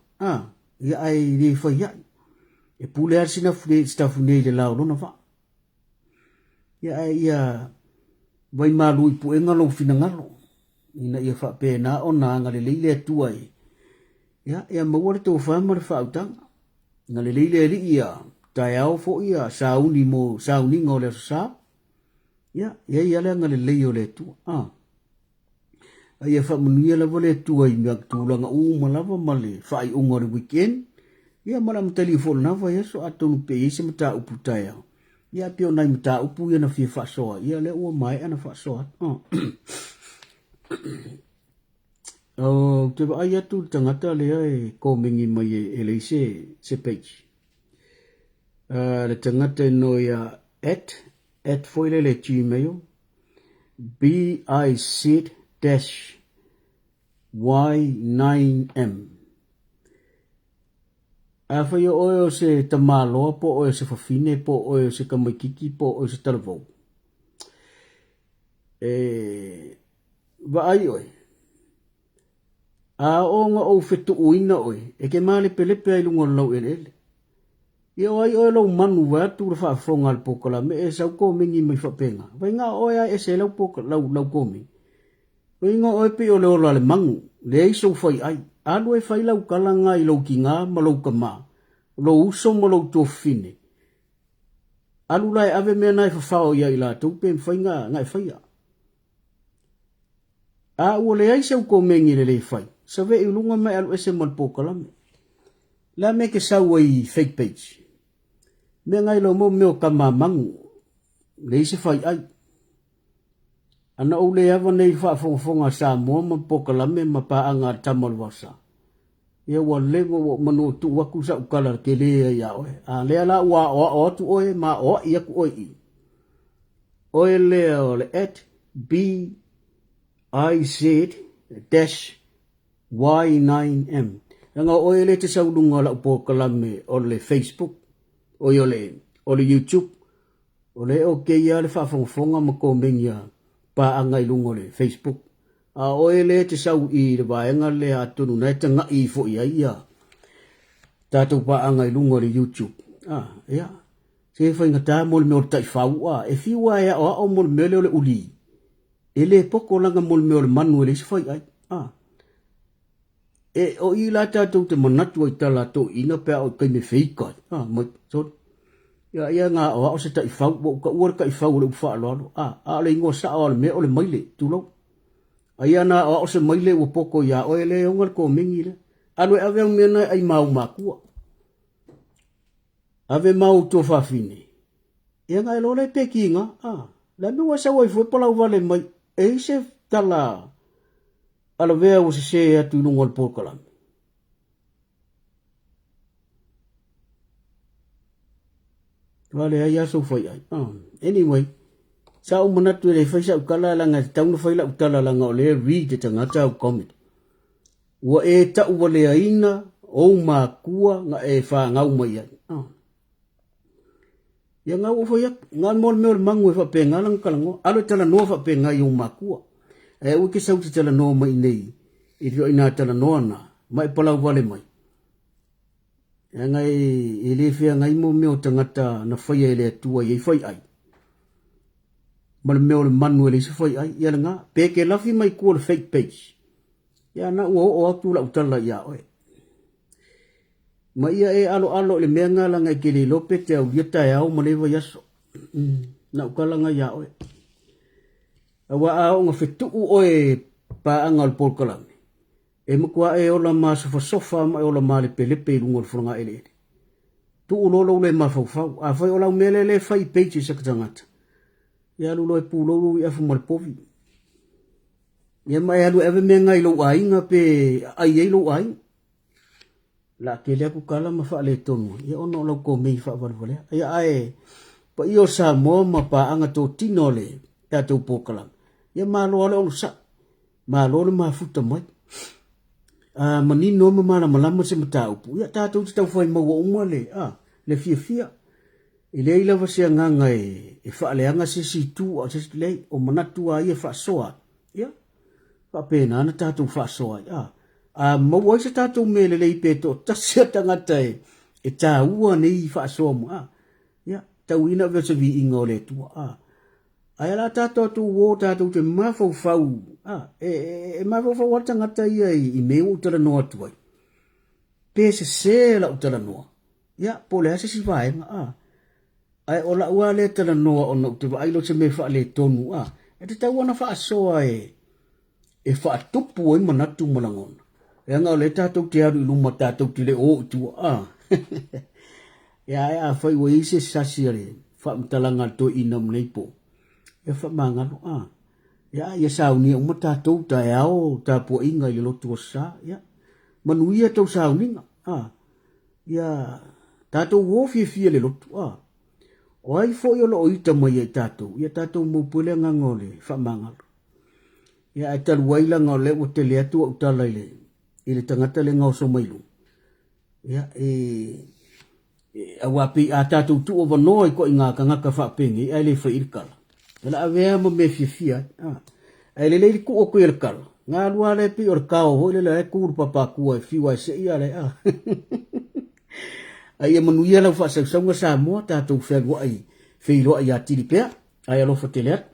Ia ai re fai ai. E pule ar sina fune stafu nei le lao lona fa. Ia ai ia vai malu i pu engalo fina ngalo. Ina ia fa pe na ona ngale leile atu ai. Ia mawar tō whamar whautanga. Ngale leile li ia. Tai au fo ia sauni ngō le sa. Ia le ngale leio le tu. Ia wha munuia lava le tu ai mea tūlanga malava male whai unga le weekend. Ia malam telefon nawa ia so atonu pe ise mata upu tai au. Ia pio nai mata upu ia na fia Faasoa. Ia le ua mai ana Faasoa. Te wa ai atu tangata lea e komingi mai e le se page. Le tangata no ia at foile le Gmail BIZ-Y9M a whai o se tamaloa po o se whawhine po o se kamaikiki po o se talavou wa ai oi a o nga o whetu uina oi e ke male pelepe ai lunga lau ele ia ai o lau manu watu ra whaafonga al pokala me e sau komingi mai whapenga. Vai ngā oia e se lau pokala lau komingi. Vai ngā oi pe o leo le mangu, le eiso whai ai. Alu e whai lau kalanga i lau ki ngā ma lau ka mā. Lau uso ma lau tō whine. Alu lai ave mea nai whawhao ia i la tau pe mwhai ngai whai a. A ua le eiso komingi le whai. Sa ve i lunga mai alu ese mal pokala me. La me ke sau ai fake page. Me ngai lo mo meo kamamangu. Le se fai ai. Ana o le ava nei whaafonga Samoa ma pokalame ma paanga tamal wasa. Ia wa lengo wa manu tu waku sa ukala ke lea ia oe. A lea la wa o tu oe ma o ia ku oe i. Oe lea o le at BIZ-Y9M. Nga oe le te saulunga la pokalame o le Facebook. O le YouTube. O le o ke ia le whaafonga ma komengia pa angai lungo le Facebook. A oe le te sau i le vaenga le atunu na te ngai fo ia ia. Tātou pa angai lungo le YouTube. Ia. Se whai ngata mo le meo tai whau e fiwa ea o mo le meo le uli. E le poko langa mo le meo le manu e le se whai ai. E o i la tātou te manatu ai tala tō ina pēa o kai me whikai. Mai, sorry. ia nga o se tai fau bo ka ur ka fau le fa lo a le ngo sa o me o le maile tu lo ia na o se maile o poko ia o le ngal ko mingi le alo ave me na ai mau makua ave mau to fa fini ia nga lo le pekinga la no wa sa wa fo pola vale mai e se tala ala vea o se atu no ngol pokolam vale ai aso foi ai anyway sa o manatu le fa sa kala la nga tau no foi la utala la nga le read te nga tau comment wa e ta o le aina o ma kua nga e fa nga o mai ai ya nga o foi nga mol me mangu fa pe nga lang kalango alo tala no fa pe nga yo ma kua e o ke sa uti tala no mai nei i rio ina tala no na mai pala vale mai ngai ele fia ngai mo me o tangata na fai ele tua ye fai ai mal me o manuel se fai ai ya nga pe ke la fi mai ko fake page ya na o tu la utala ya oi mai ya e alo le menga la ngai ke le lope te au yeta ya o male va yaso na ukala nga ya oi awa a nga fitu oi pa angal polkolam e mkua e ola ma sofa ma e ola ma le pelepe lungol franga ele tu ulolo le ma fau a fai ola mele le fai page se katangata ya lulo e pulo i afu mal povi ya ma ya lu eve menga ilo ai nga pe ai ilo ai la ke le ku kala ma fa le tonu ya ono lo ko me fa vale ya ai pa io Samoa ma pa anga to tinole ta to pokalam ya ma lo le sa ma lo ma futa mai manino mala malama se mata upu ya tatou tau foi mo o le le fia ile ila va se nganga e fa le anga se si tu o se le o manatu a ia Faasoa ya fa pena na tatou Faasoa ya mo wo se tatou mele le pe to ta se tanga tai e ta ua nei Faasoa mo ya tau ina ve se vi ingole tu ai la tatou tu wo tatou te mafau fau e mafau fau wata ngata ia i me utala noa tuai pe se la utala noa ya po le se si vai ai o la ua le tala noa o no te vai lo se me fa le tonu e te tau ana Faasoa e fa tupu o manatu malangon e nga le tatou te aru luma tatou te le o tu ya ai fai wo ise sasiare fa mtalanga to inam nei po e fa mangalo ya sau ni o mata to ta ao ta po inga i lo to sa ya manuia to sau ni ya ta to wo fi le lo oi fo yo lo ita mai ta to ya ta to mo pule nga ngole fa mangalo ya ta waila ngole o te le tu o ta le ile tangata le ngau so mai lu ya awapi ata tu o vanoi ko inga kanga ka fa pengi ai le fa irkala la avea mo me fia ai le ku o ku el kal nga lua le pi or ka o le le ku papa ku ai fi wa se ia le ai mo nuia la fa sa nga sa mo ta tu fe wa ai fi lo ia ti pe ai lo fa telet